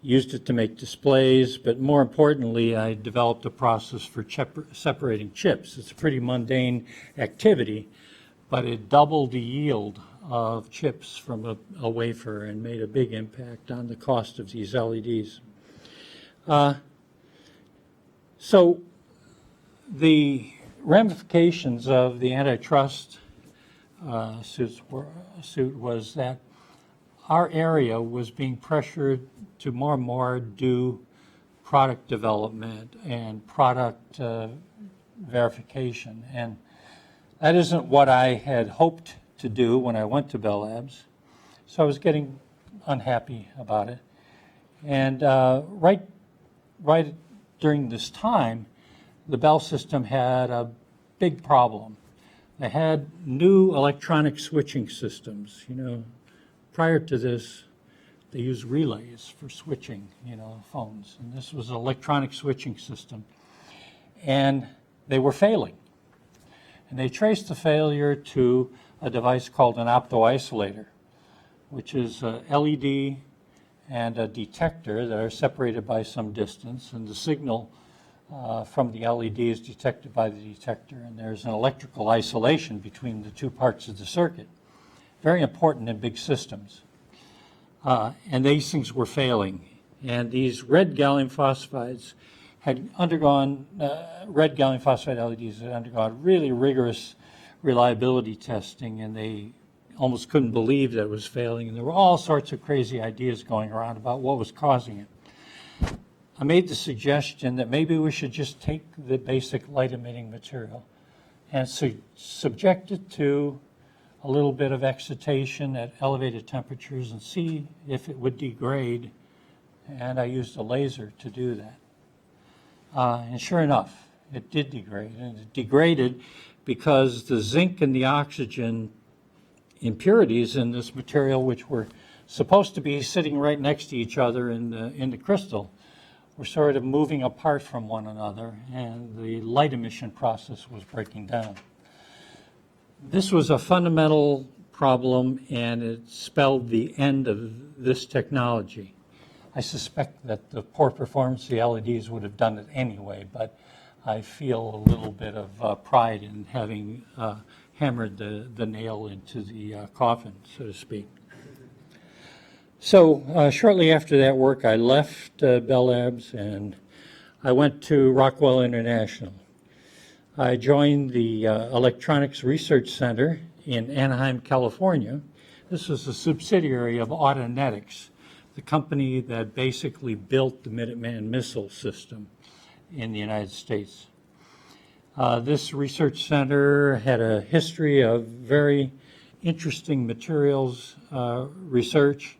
used it to make displays, but more importantly, I developed a process for separating chips. It's a pretty mundane activity, but it doubled the yield of chips from a wafer and made a big impact on the cost of these LEDs. So the ramifications of the antitrust suit was that our area was being pressured to more and more do product development and product verification. And that isn't what I had hoped to do when I went to Bell Labs. So I was getting unhappy about it. And right during this time, the Bell system had a big problem. They had new electronic switching systems. Prior to this, they used relays for switching, phones. And this was an electronic switching system. And they were failing. And they traced the failure to a device called an optoisolator, which is a LED and a detector that are separated by some distance, and the signal from the LED is detected by the detector, and there's an electrical isolation between the two parts of the circuit. Very important in big systems. And these things were failing. And these red gallium phosphides had undergone, red gallium phosphide LEDs had undergone really rigorous reliability testing, and they almost couldn't believe that it was failing. And there were all sorts of crazy ideas going around about what was causing it. I made the suggestion that maybe we should just take the basic light emitting material and subject it to a little bit of excitation at elevated temperatures and see if it would degrade. And I used a laser to do that. And sure enough, it did degrade. And it degraded because the zinc and the oxygen impurities in this material, which were supposed to be sitting right next to each other in the crystal, were sort of moving apart from one another, and the light emission process was breaking down. This was a fundamental problem, and it spelled the end of this technology. I suspect that the poor performance of the LEDs would have done it anyway, but I feel a little bit of pride in having hammered the nail into the coffin, so to speak. So shortly after that work, I left Bell Labs and I went to Rockwell International. I joined the Electronics Research Center in Anaheim, California. This was a subsidiary of Autonetics. the company that basically built the Minuteman missile system in the United States. This research center had a history of very interesting materials research,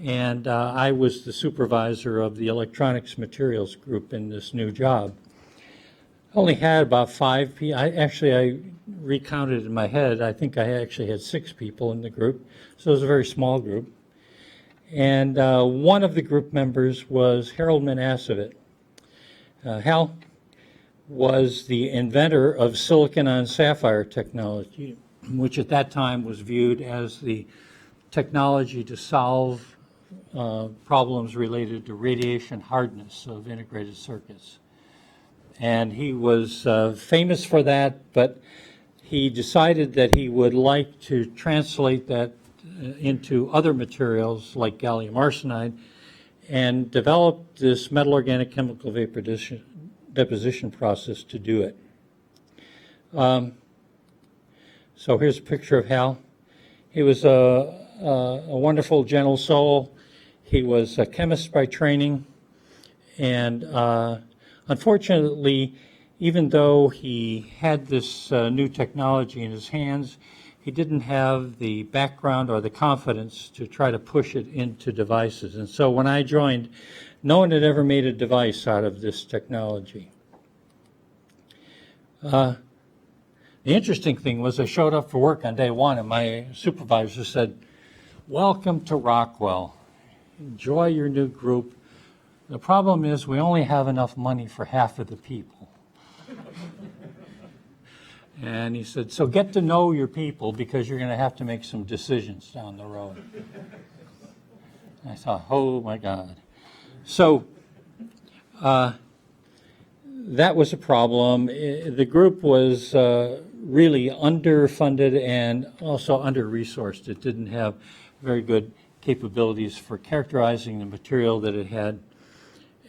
and I was the supervisor of the electronics materials group in this new job. I only had about 5 people. I recounted in my head, I think I actually had 6 people in the group, so it was a very small group. And one of the group members was Harold Manasevit. Hal was the inventor of silicon on sapphire technology, which at that time was viewed as the technology to solve problems related to radiation hardness of integrated circuits. And he was famous for that, but he decided that he would like to translate that into other materials like gallium arsenide and developed this metal organic chemical vapor deposition process to do it. So here's a picture of Hal. He was a wonderful, gentle soul. He was a chemist by training, and unfortunately, even though he had this new technology in his hands, he didn't have the background or the confidence to try to push it into devices. And so when I joined, no one had ever made a device out of this technology. The interesting thing was I showed up for work on day one, and my supervisor said, "Welcome to Rockwell. Enjoy your new group. The problem is we only have enough money for half of the people." And he said, "So get to know your people because you're going to have to make some decisions down the road." And I thought, oh my God. So that was a problem. The group was really underfunded and also under-resourced. It didn't have very good capabilities for characterizing the material that it had.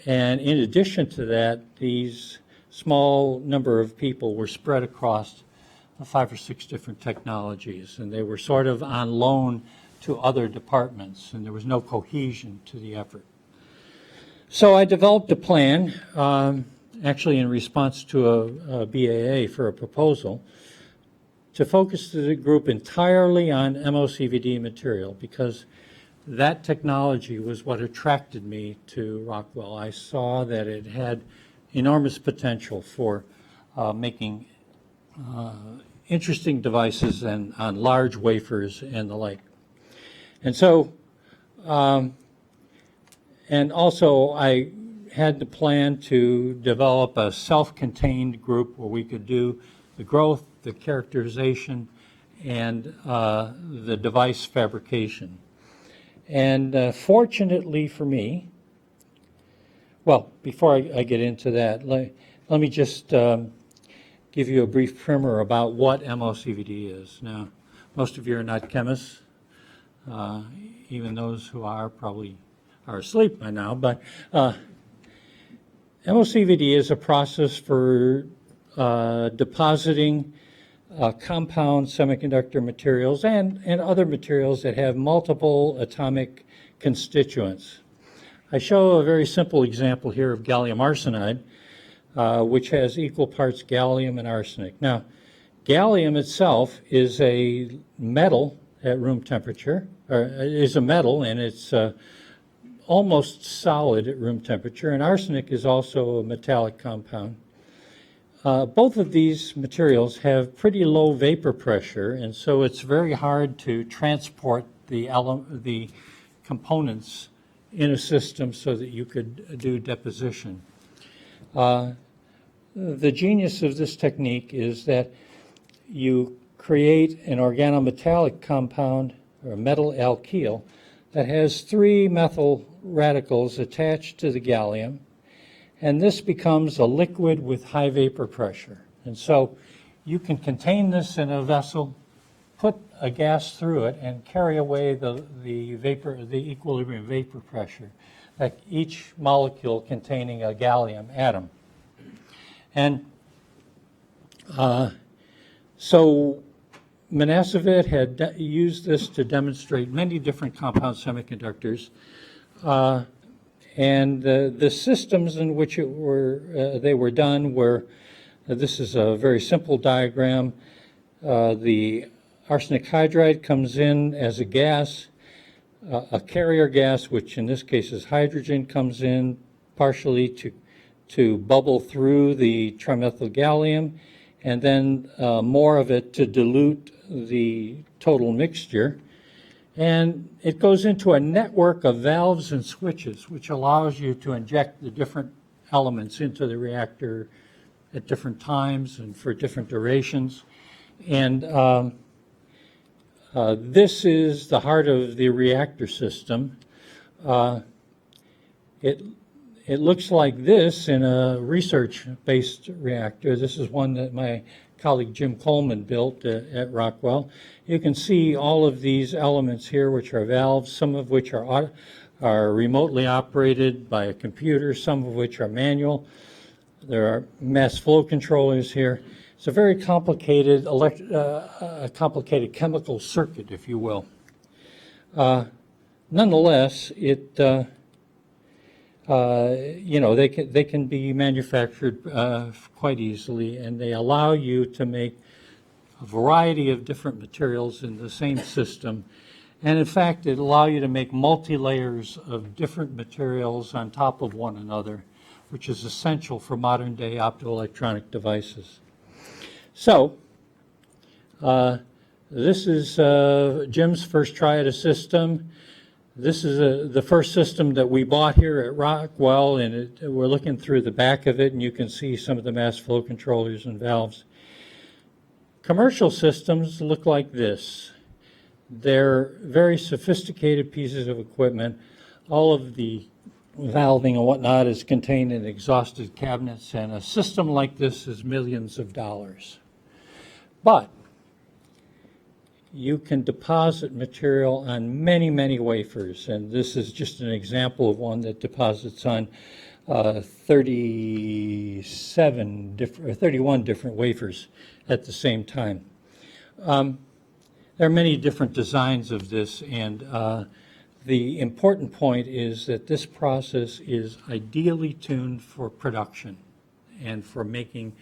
And in addition to that, these small number of people were spread across 5 or 6 different technologies, and they were sort of on loan to other departments, and there was no cohesion to the effort. So I developed a plan, actually in response to a BAA for a proposal, to focus the group entirely on MOCVD material, because that technology was what attracted me to Rockwell. I saw that it had enormous potential for making interesting devices and on large wafers and the like. And so, and also I had the plan to develop a self-contained group where we could do the growth, the characterization, and the device fabrication. And fortunately for me, well, before I get into that, let me just give you a brief primer about what MOCVD is. Now, most of you are not chemists, even those who are probably are asleep by now, but MOCVD is a process for depositing compound semiconductor materials and other materials that have multiple atomic constituents. I show a very simple example here of gallium arsenide, which has equal parts gallium and arsenic. Now, gallium itself is a metal at room temperature, or is a metal, and it's almost solid at room temperature, and arsenic is also a metallic compound. Both of these materials have pretty low vapor pressure, and so it's very hard to transport the components in a system so that you could do deposition. The genius of this technique is that you create an organometallic compound, or a metal alkyl, that has 3 methyl radicals attached to the gallium, and this becomes a liquid with high vapor pressure. And so you can contain this in a vessel, put a gas through it, and carry away the equilibrium vapor pressure, like each molecule containing a gallium atom. And so Manasevit had used this to demonstrate many different compound semiconductors. And the systems in which they were done were, this is a very simple diagram. The arsenic hydride comes in as a gas. A carrier gas, which in this case is hydrogen, comes in partially to bubble through the trimethyl gallium, and then more of it to dilute the total mixture. And it goes into a network of valves and switches, which allows you to inject the different elements into the reactor at different times and for different durations. And this is the heart of the reactor system. It looks like this in a research-based reactor. This is one that my colleague Jim Coleman built at Rockwell. You can see all of these elements here, which are valves, some of which are remotely operated by a computer, some of which are manual. There are mass flow controllers here. It's a very complicated, complicated chemical circuit, if you will. Nonetheless, it they can be manufactured quite easily, and they allow you to make a variety of different materials in the same system. And in fact, it allows you to make multi-layers of different materials on top of one another, which is essential for modern day optoelectronic devices. So, this is Jim's first try at a system. This is the first system that we bought here at Rockwell, and we're looking through the back of it, and you can see some of the mass flow controllers and valves. Commercial systems look like this. They're very sophisticated pieces of equipment. All of the valving and whatnot is contained in exhausted cabinets, and a system like this is millions of dollars. But you can deposit material on many, many wafers, and this is just an example of one that deposits on 31 different wafers at the same time. There are many different designs of this, and the important point is that this process is ideally tuned for production and for making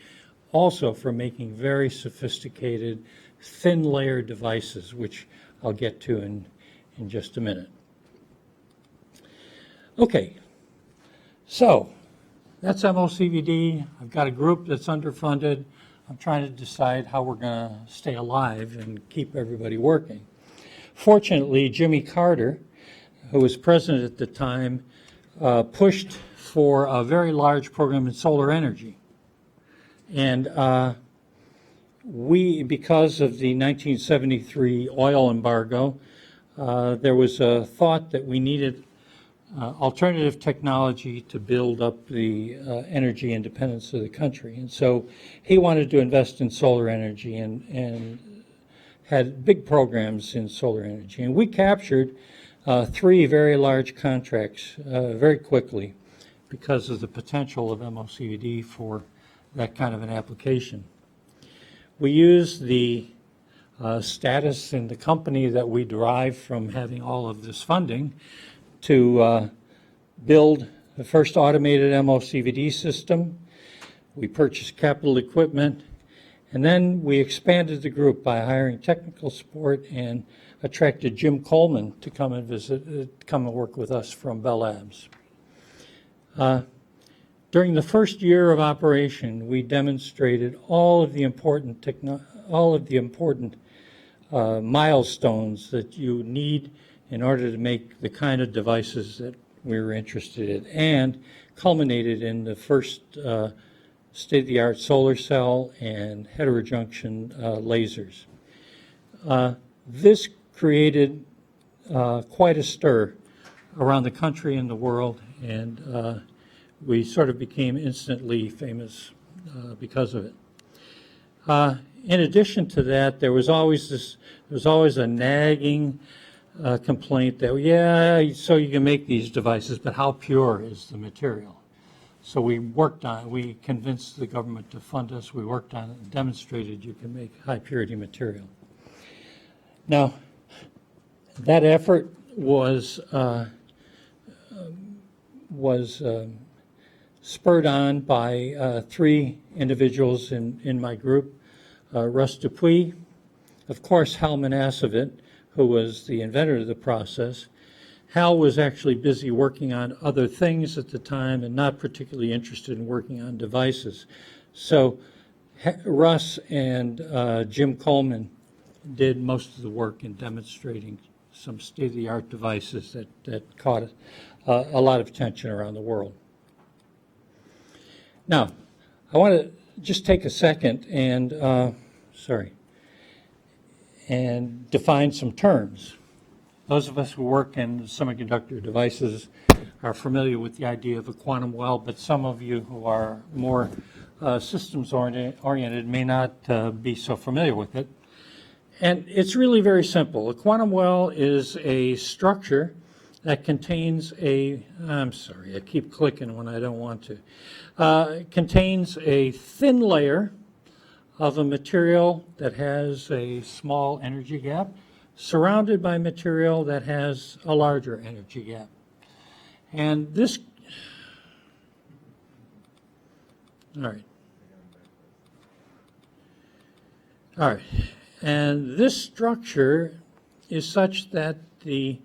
very sophisticated thin layer devices, which I'll get to in just a minute. Okay, so that's MOCVD. I've got a group that's underfunded. I'm trying to decide how we're going to stay alive and keep everybody working. Fortunately, Jimmy Carter, who was president at the time, pushed for a very large program in solar energy. And because of the 1973 oil embargo, there was a thought that we needed alternative technology to build up the energy independence of the country. And so he wanted to invest in solar energy and had big programs in solar energy. And we captured 3 very large contracts very quickly because of the potential of MOCVD for that kind of an application. We use the status in the company that we derive from having all of this funding to build the first automated MOCVD system. We purchased capital equipment, and then we expanded the group by hiring technical support and attracted Jim Coleman to come and work with us from Bell Labs. During the first year of operation, we demonstrated all of the important milestones that you need in order to make the kind of devices that we were interested in, and culminated in the first state-of-the-art solar cell and heterojunction lasers. This created quite a stir around the country and the world, and we sort of became instantly famous because of it. In addition to that, there was always a nagging complaint that, yeah, so you can make these devices, but how pure is the material? So we convinced the government to fund us. We worked on it and demonstrated you can make high purity material. Now, that effort was was spurred on by three individuals in my group. Russ Dupuis, of course, Hal Manasevit, who was the inventor of the process. Hal was actually busy working on other things at the time and not particularly interested in working on devices. So Russ and Jim Coleman did most of the work in demonstrating some state-of-the-art devices that caught a lot of attention around the world. Now, I want to just take a second and, and define some terms. Those of us who work in semiconductor devices are familiar with the idea of a quantum well, but some of you who are more systems oriented may not be so familiar with it. And it's really very simple. A quantum well is a structure that contains I'm sorry, I keep clicking when I don't want to. Contains a thin layer of a material that has a small energy gap, surrounded by material that has a larger energy gap. And this, all right, and this structure is such that the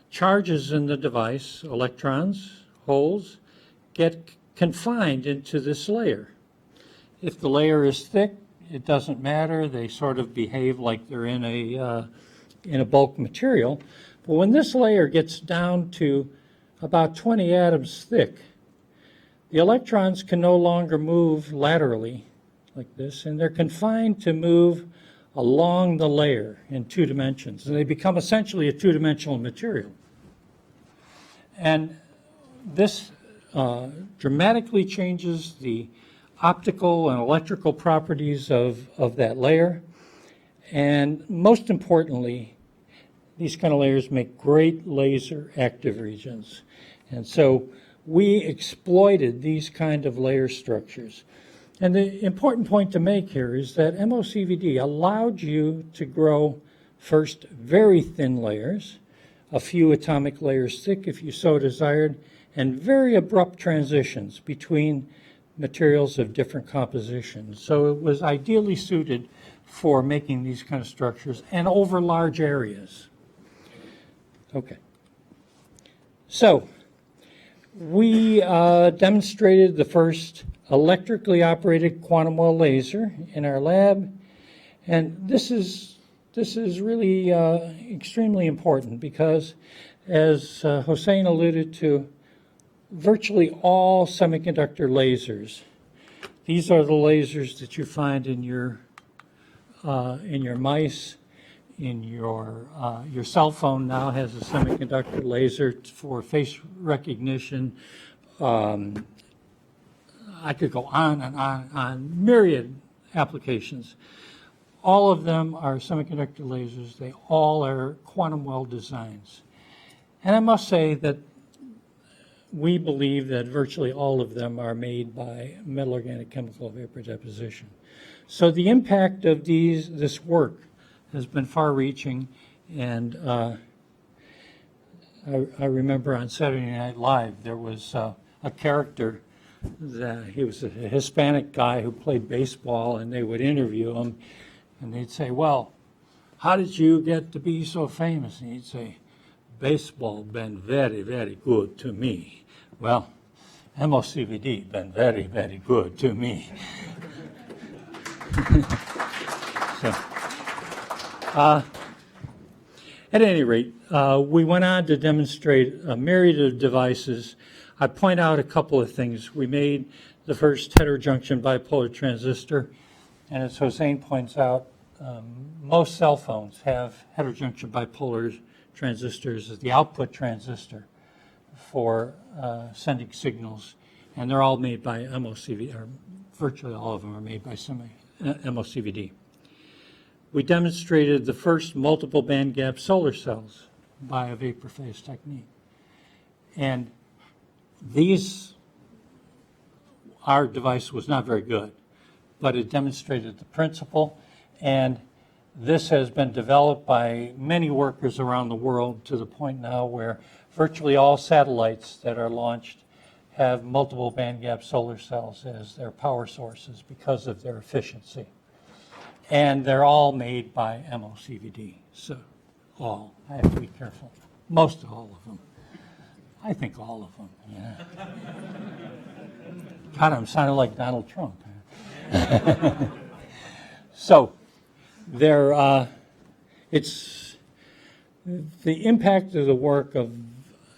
charges in the device, electrons, holes, get confined into this layer. If the layer is thick, it doesn't matter. They sort of behave like they're in a bulk material. But when this layer gets down to about 20 atoms thick, the electrons can no longer move laterally like this, and they're confined to move along the layer in 2 dimensions. And they become essentially a 2-dimensional material. And this dramatically changes the optical and electrical properties of that layer. And most importantly, these kind of layers make great laser active regions. And so we exploited these kind of layer structures. And the important point to make here is that MOCVD allowed you to grow first very thin layers, a few atomic layers thick if you so desired, and very abrupt transitions between materials of different compositions. So it was ideally suited for making these kind of structures and over large areas. Okay. So we demonstrated the first electrically operated quantum well laser in our lab, and this is really extremely important because, as Hossein alluded to, virtually all semiconductor lasers, these are the lasers that you find in your mice, in your cell phone now has a semiconductor laser for face recognition. I could go on and on myriad applications. All of them are semiconductor lasers. They all are quantum well designs. And I must say that we believe that virtually all of them are made by metal organic chemical vapor deposition. So the impact of this work has been far-reaching, and I remember on Saturday Night Live there was a character that he was a Hispanic guy who played baseball, and they would interview him, and they'd say, "Well, how did you get to be so famous?" And he'd say, "Baseball been very, very good to me." Well, MOCVD been very, very good to me. So, at any rate, we went on to demonstrate a myriad of devices. I point out a couple of things. We made the first heterojunction bipolar transistor, and as Hossein points out, most cell phones have heterojunction bipolar transistors as the output transistor for sending signals, and they're all made by MOCVD, or virtually all of them are made by MOCVD. We demonstrated the first multiple bandgap solar cells by a vapor phase technique. And our device was not very good, but it demonstrated the principle, and this has been developed by many workers around the world to the point now where virtually all satellites that are launched have multiple bandgap solar cells as their power sources because of their efficiency. And they're all made by MOCVD. So all, I have to be careful. Most all of them. I think all of them, yeah. God, I'm sounding like Donald Trump. So it's the impact of the work of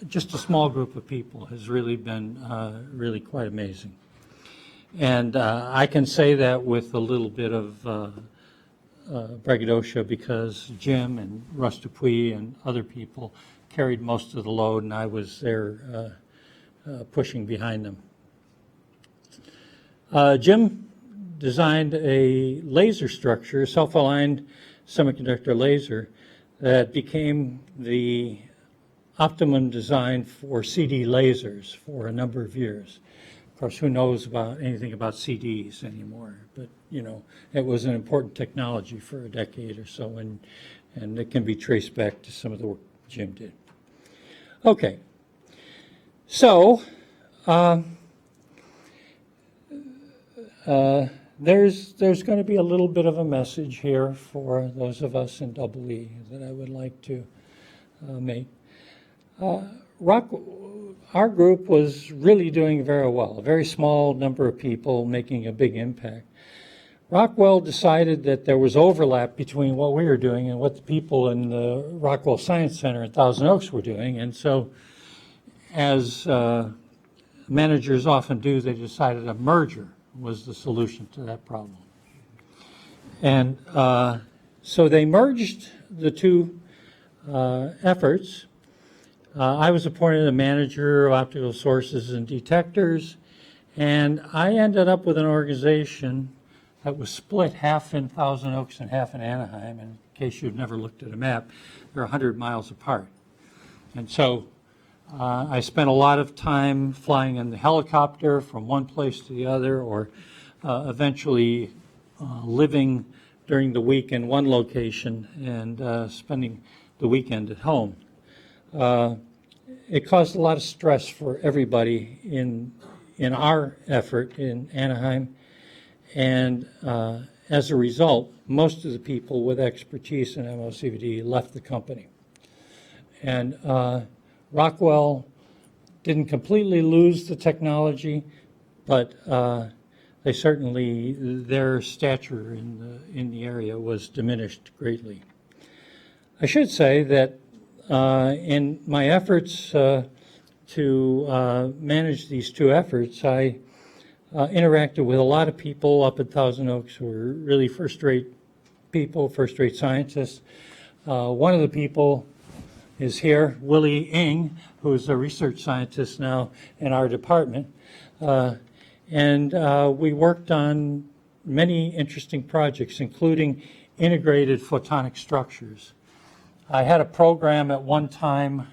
just a small group of people has really been really quite amazing. And I can say that with a little bit of braggadocio because Jim and Russ Dupuis and other people carried most of the load, and I was there pushing behind them. Jim designed a laser structure, a self-aligned semiconductor laser, that became the optimum design for CD lasers for a number of years. Of course, who knows about anything about CDs anymore? But you know, it was an important technology for a decade or so, and it can be traced back to some of the work Jim did. Okay, so there's going to be a little bit of a message here for those of us in EE that I would like to make. Our group was really doing very well, a very small number of people making a big impact. Rockwell decided that there was overlap between what we were doing and what the people in the Rockwell Science Center in Thousand Oaks were doing, and so as managers often do, they decided a merger was the solution to that problem. And so they merged the two efforts. I was appointed a manager of optical sources and detectors, and I ended up with an organization that was split half in Thousand Oaks and half in Anaheim. And in case you've never looked at a map, they're 100 miles apart. And so I spent a lot of time flying in the helicopter from one place to the other, or eventually living during the week in one location and spending the weekend at home. It caused a lot of stress for everybody in our effort in Anaheim, and as a result, most of the people with expertise in MOCVD left the company. And Rockwell didn't completely lose the technology, but they certainly, their stature in the area was diminished greatly. I should say that in my efforts to manage these two efforts, I interacted with a lot of people up at Thousand Oaks who were really first-rate people, first-rate scientists. One of the people is here, Willie Ng, who is a research scientist now in our department. And we worked on many interesting projects, including integrated photonic structures. I had a program at one time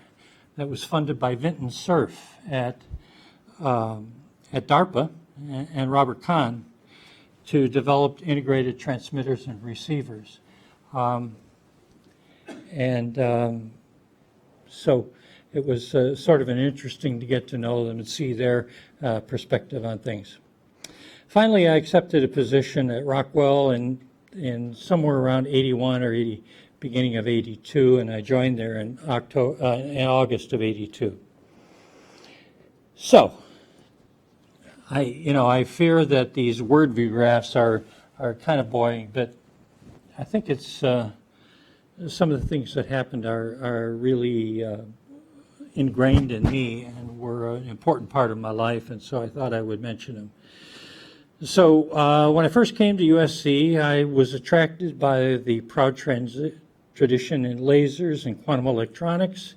that was funded by Vinton Cerf at DARPA and Robert Kahn to develop integrated transmitters and receivers. So it was sort of an interesting to get to know them and see their perspective on things. Finally, I accepted a position at Rockwell in somewhere around 81 or 80, beginning of 82, and I joined there in August of 82. So, I fear that these word view graphs are kind of boring, but I think it's some of the things that happened are really ingrained in me and were an important part of my life, and so I thought I would mention them. So when I first came to USC, I was attracted by the proud tradition in lasers and quantum electronics,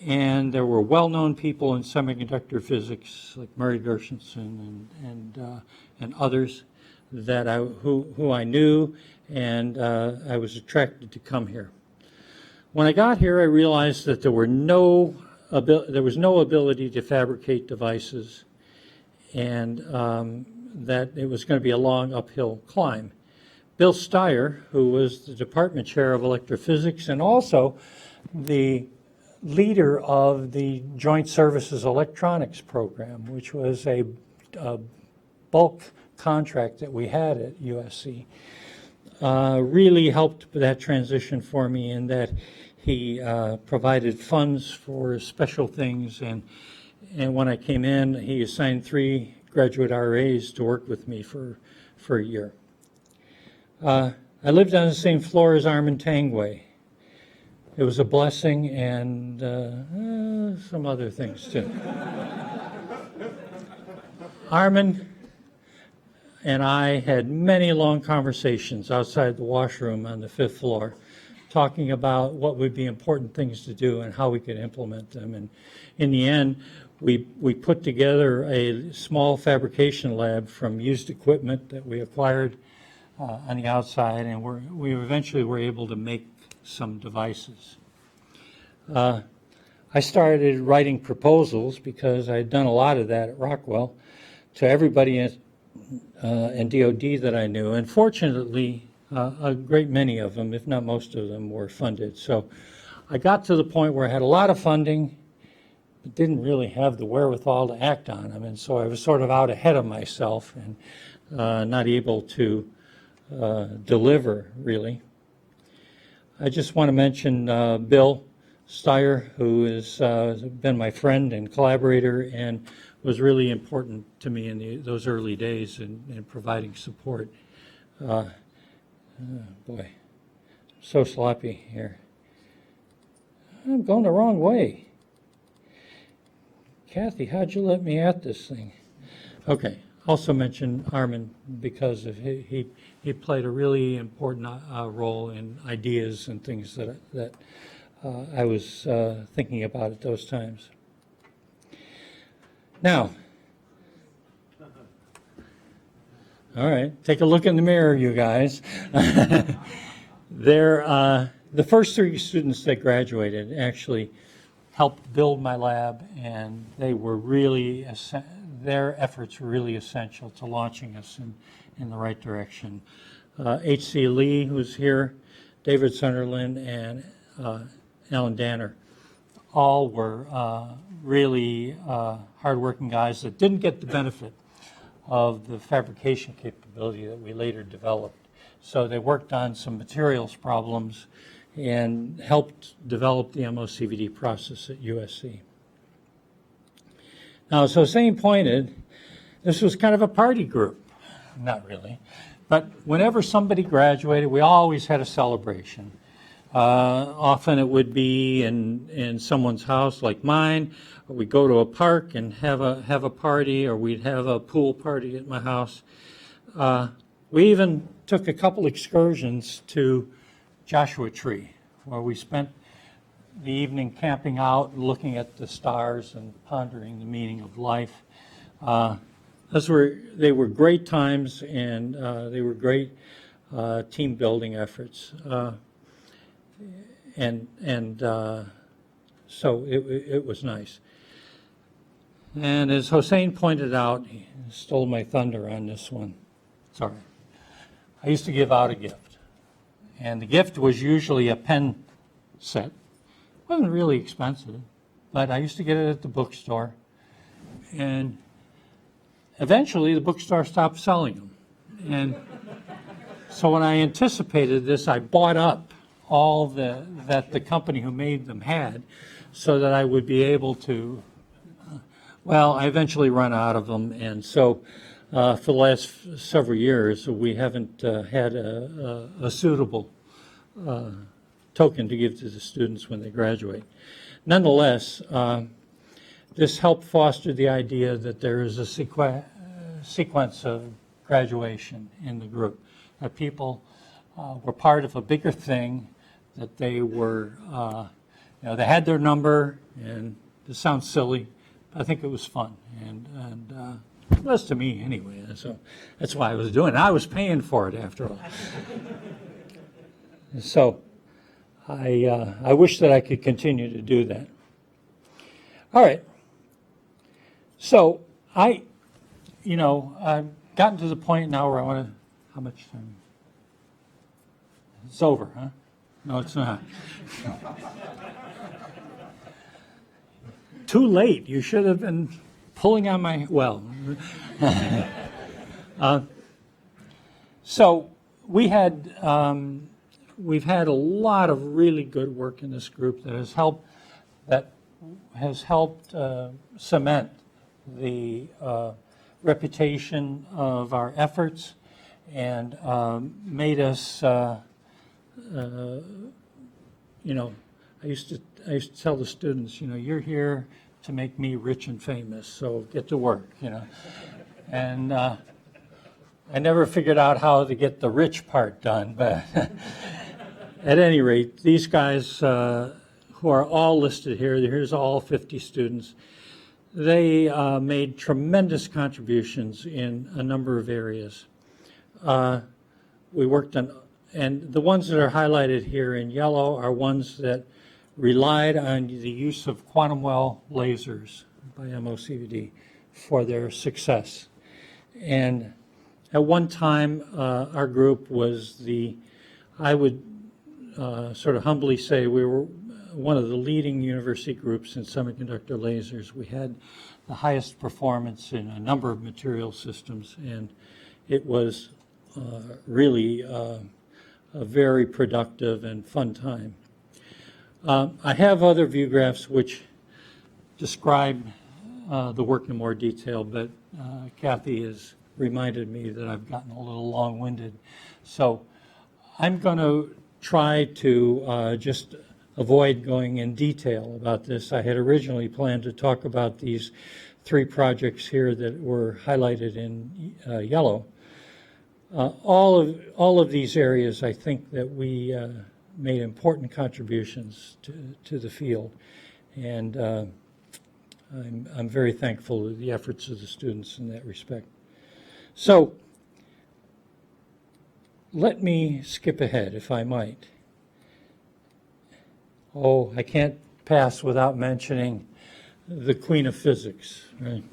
and there were well-known people in semiconductor physics like Murray Gershenson and others that who I knew, and I was attracted to come here. When I got here, I realized that there was no ability to fabricate devices, and that it was going to be a long uphill climb. Bill Steyer, who was the department chair of electrophysics and also the leader of the Joint Services Electronics Program, which was a bulk contract that we had at USC, really helped with that transition for me in that he provided funds for special things, and when I came in, he assigned 3 graduate RAs to work with me for a year. I lived on the same floor as Armin Tangway. It was a blessing, and some other things too. Armin and I had many long conversations outside the washroom on the 5th floor, talking about what would be important things to do and how we could implement them. And in the end, we put together a small fabrication lab from used equipment that we acquired on the outside, and we eventually were able to make some devices. I started writing proposals because I had done a lot of that at Rockwell to everybody in DOD that I knew, and fortunately, a great many of them, if not most of them, were funded. So I got to the point where I had a lot of funding, but didn't really have the wherewithal to act on them, and so I was sort of out ahead of myself and not able to deliver, really. I just want to mention Bill Steyer, who has been my friend and collaborator and was really important to me in those early days in providing support. Boy, so sloppy here. I'm going the wrong way. Kathy, how'd you let me at this thing? Okay, also mention Armin because of he played a really important role in ideas and things that I was thinking about at those times. Now, all right, take a look in the mirror, you guys. The first 3 students that graduated actually helped build my lab, and they were really, their efforts were really essential to launching us in the right direction. H.C. Lee, who's here, David Sunderland, and Alan Danner, all were really hardworking guys that didn't get the benefit of the fabrication capability that we later developed. So they worked on some materials problems and helped develop the MOCVD process at USC. Now, as Hossein pointed, this was kind of a party group. Not really. But whenever somebody graduated, we always had a celebration. Often it would be in someone's house like mine, or we'd go to a park and have a party, or we'd have a pool party at my house. We even took a couple excursions to Joshua Tree, where we spent the evening camping out and looking at the stars and pondering the meaning of life. They were great times, and they were great team building efforts. So it was nice. And as Hossein pointed out, he stole my thunder on this one. Sorry. I used to give out a gift. And the gift was usually a pen set. It wasn't really expensive, but I used to get it at the bookstore. And eventually the bookstore stopped selling them. And so when I anticipated this, I bought up all that the company who made them had so that I would be able to, I eventually run out of them. And so for the last several years, we haven't had a suitable token to give to the students when they graduate. Nonetheless, this helped foster the idea that there is a sequence of graduation in the group, that people were part of a bigger thing, that they were, they had their number, and this sounds silly, but I think it was fun, and it was to me anyway, so that's why I was doing it. I was paying for it after all. So I wish that I could continue to do that. All right. So I've gotten to the point now where I want to, how much time? It's over, huh? No, it's not. Too late. You should have been pulling on my, well. So we've had a lot of really good work in this group that has helped cement the reputation of our efforts and made us, you know, I used to tell the students, you know, you're here to make me rich and famous, so get to work, you know. And I never figured out how to get the rich part done, but at any rate, these guys who are all listed here, here's all 50 students, they made tremendous contributions in a number of areas. We worked on, and the ones that are highlighted here in yellow are ones that relied on the use of quantum well lasers by MOCVD for their success. And at one time, our group was I would sort of humbly say we were one of the leading university groups in semiconductor lasers. We had the highest performance in a number of material systems, and it was really a very productive and fun time. I have other view graphs which describe the work in more detail, but Kathy has reminded me that I've gotten a little long-winded. So I'm going to try to just avoid going in detail about this. I had originally planned to talk about these 3 projects here that were highlighted in yellow. All of these areas, I think that we made important contributions to the field, and I'm very thankful to the efforts of the students in that respect. So let me skip ahead, if I might. Oh, I can't pass without mentioning the Queen of Physics. Right?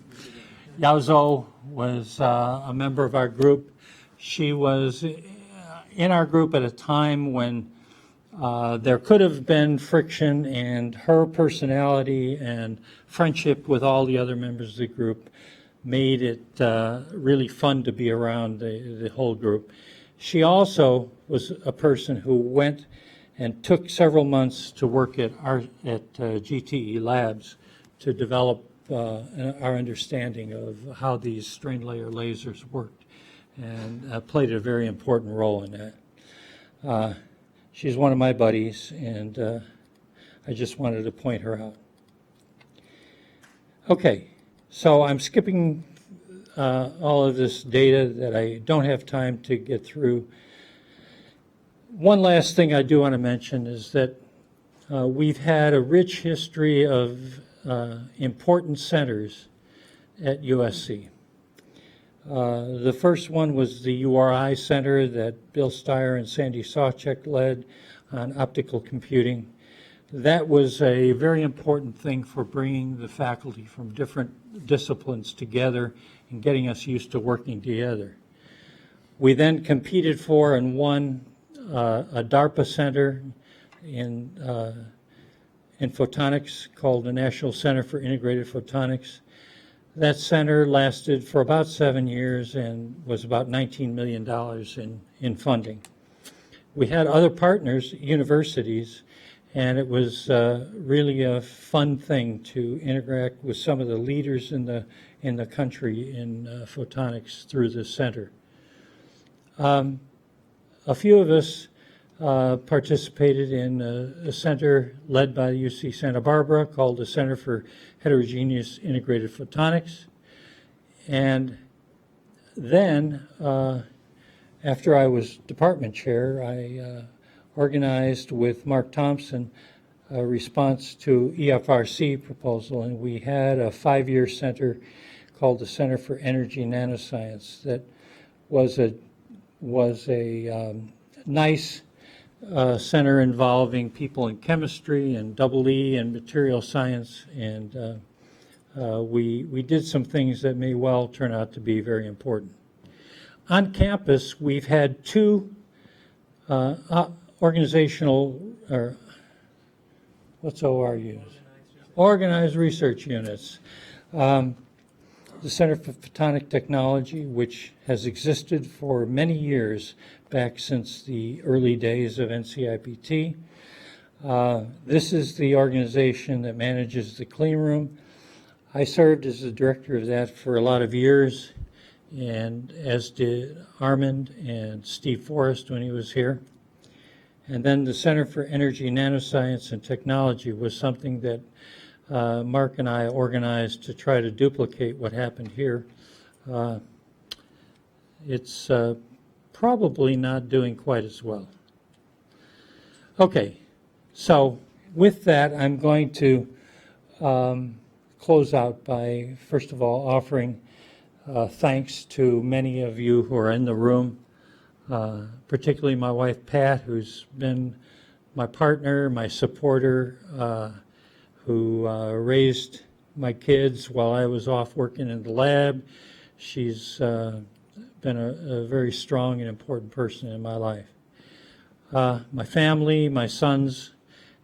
Yao Zhou was a member of our group. She was in our group at a time when there could have been friction, and her personality and friendship with all the other members of the group made it really fun to be around the whole group. She also was a person who went and took several months to work at GTE Labs to develop our understanding of how these strain layer lasers worked, and played a very important role in that. She's one of my buddies, and I just wanted to point her out. Okay, so I'm skipping all of this data that I don't have time to get through. One last thing I do want to mention is that we've had a rich history of important centers at USC. The first one was the URI Center that Bill Steyer and Sandy Sawchek led on optical computing. That was a very important thing for bringing the faculty from different disciplines together and getting us used to working together. We then competed for and won a DARPA center in photonics called the National Center for Integrated Photonics. That center lasted for about 7 years and was about $19 million in funding. We had other partners, universities, and it was really a fun thing to interact with some of the leaders in the country in photonics through this center. A few of us participated in a center led by UC Santa Barbara called the Center for Heterogeneous Integrated Photonics. And then, after I was department chair, I organized with Mark Thompson a response to EFRC proposal, and we had a 5-year center called the Center for Energy Nanoscience that was a nice center involving people in chemistry and EE and material science, and we did some things that may well turn out to be very important. On campus, we've had 2 organizational, or what's ORUs? Organized research units. The Center for Photonic Technology, which has existed for many years, back since the early days of NCIPT. This is the organization that manages the clean room. I served as the director of that for a lot of years, and as did Armand and Steve Forrest when he was here. And then the Center for Energy, Nanoscience, and Technology was something that Mark and I organized to try to duplicate what happened here. It's probably not doing quite as well. Okay, so with that, I'm going to close out by, first of all, offering thanks to many of you who are in the room, particularly my wife, Pat, who's been my partner, my supporter, who raised my kids while I was off working in the lab. She's been a very strong and important person in my life. My family, my sons,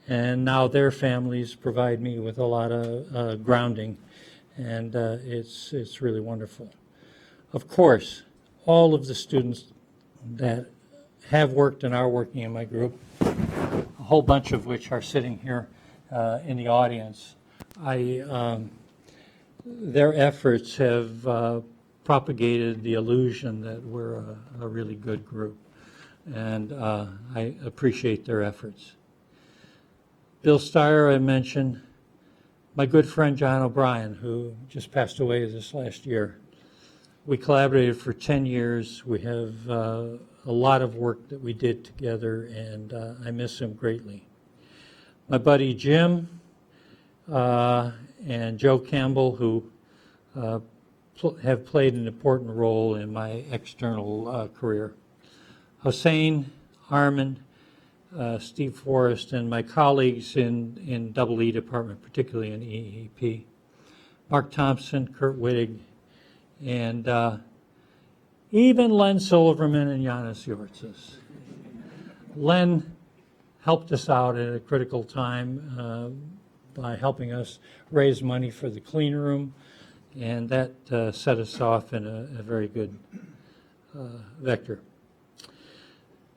and now their families provide me with a lot of grounding, and it's really wonderful. Of course, all of the students that have worked and are working in my group, a whole bunch of which are sitting here in the audience, their efforts have propagated the illusion that we're a really good group, and I appreciate their efforts. Bill Steyer, I mentioned, my good friend John O'Brien, who just passed away this last year. We collaborated for 10 years. We have a lot of work that we did together, and I miss him greatly. My buddy Jim and Joe Campbell, who have played an important role in my external career. Hossein, Armand, Steve Forrest, and my colleagues in EE department, particularly in EEP. Mark Thompson, Kurt Wittig, and even Len Silverman and Janis Jortzis. Len helped us out at a critical time by helping us raise money for the clean room, and that set us off in a very good vector.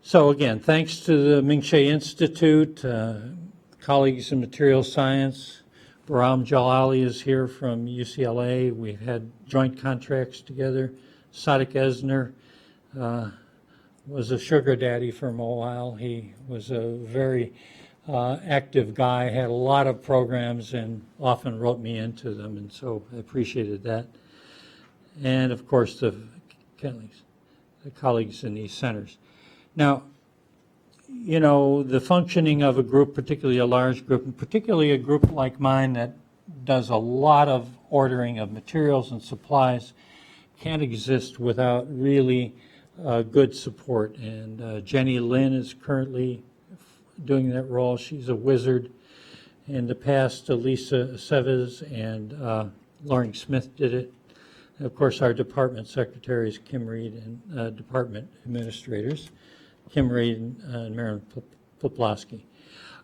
So again, thanks to the Ming-Che Institute, colleagues in materials science. Bahram Jalali is here from UCLA. We've had joint contracts together. Sadiq Esner was a sugar daddy for a while. He was a very active guy, had a lot of programs, and often wrote me into them, and so I appreciated that. And of course, the colleagues in these centers. Now, you know, the functioning of a group, particularly a large group, and particularly a group like mine that does a lot of ordering of materials and supplies, can't exist without really good support. And Jenny Lynn is currently doing that role. She's a wizard. In the past, Elisa Seves and Loring Smith did it. And of course, our department secretaries, Kim Reed, and department administrators, Kim Reed and Marilyn Poplowski.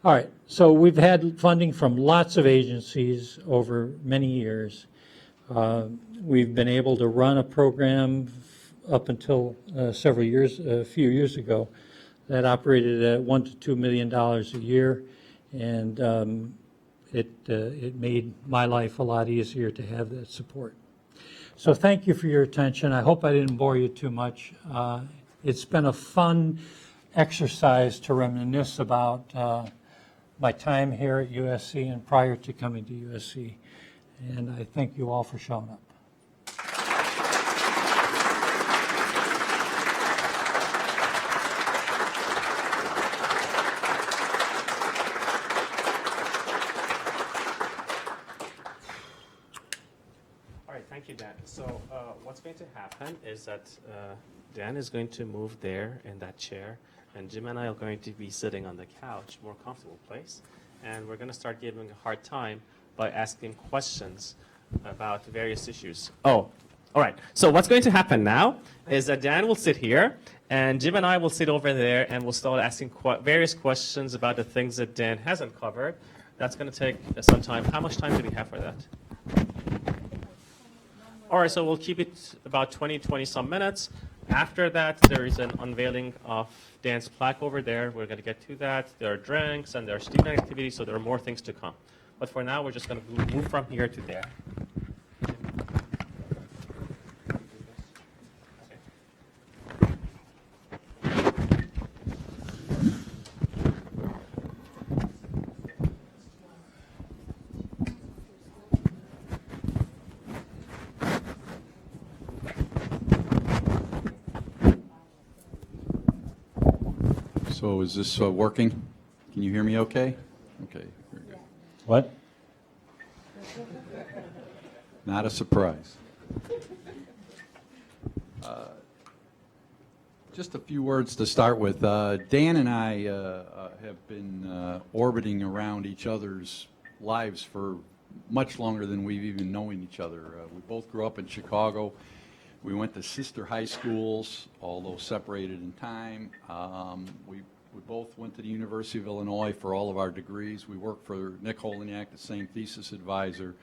All right, so we've had funding from lots of agencies over many years. We've been able to run a program up until a few years ago, that operated at $1 to $2 million a year, and it made my life a lot easier to have that support. So thank you for your attention. I hope I didn't bore you too much. It's been a fun exercise to reminisce about my time here at USC and prior to coming to USC, and I thank you all for showing up. All right, thank you, Dan. So what's going to happen is that Dan is going to move there in that chair, and Jim and I are going to be sitting on the couch, more comfortable place, and we're going to start giving a hard time by asking questions about various issues. Oh, all right. So what's going to happen now is that Dan will sit here, And Jim and I will sit over there and we'll start asking various questions about the things that Dan hasn't covered. That's going to take some time. How much time do we have for that? All right, so we'll keep it about 20 some minutes. After that, there is an unveiling of Dan's plaque over there. We're going to get to that. There are drinks and there are student activities, so there are more things to come. But for now, we're just going to move from here to there. So is this working? Can you hear me okay? Okay, very good. What? Not a surprise. Just a few words to start with. Dan and I have been orbiting around each other's lives for much longer than we've even known each other. We both grew up in Chicago. We went to sister high schools, although separated in time. We both went to the University of Illinois for all of our degrees. We worked for Nick Holiniak, the same thesis advisor.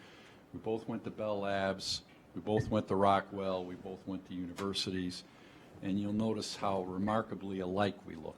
We both went to Bell Labs. We both went to Rockwell. We both went to universities. And you'll notice how remarkably alike we look.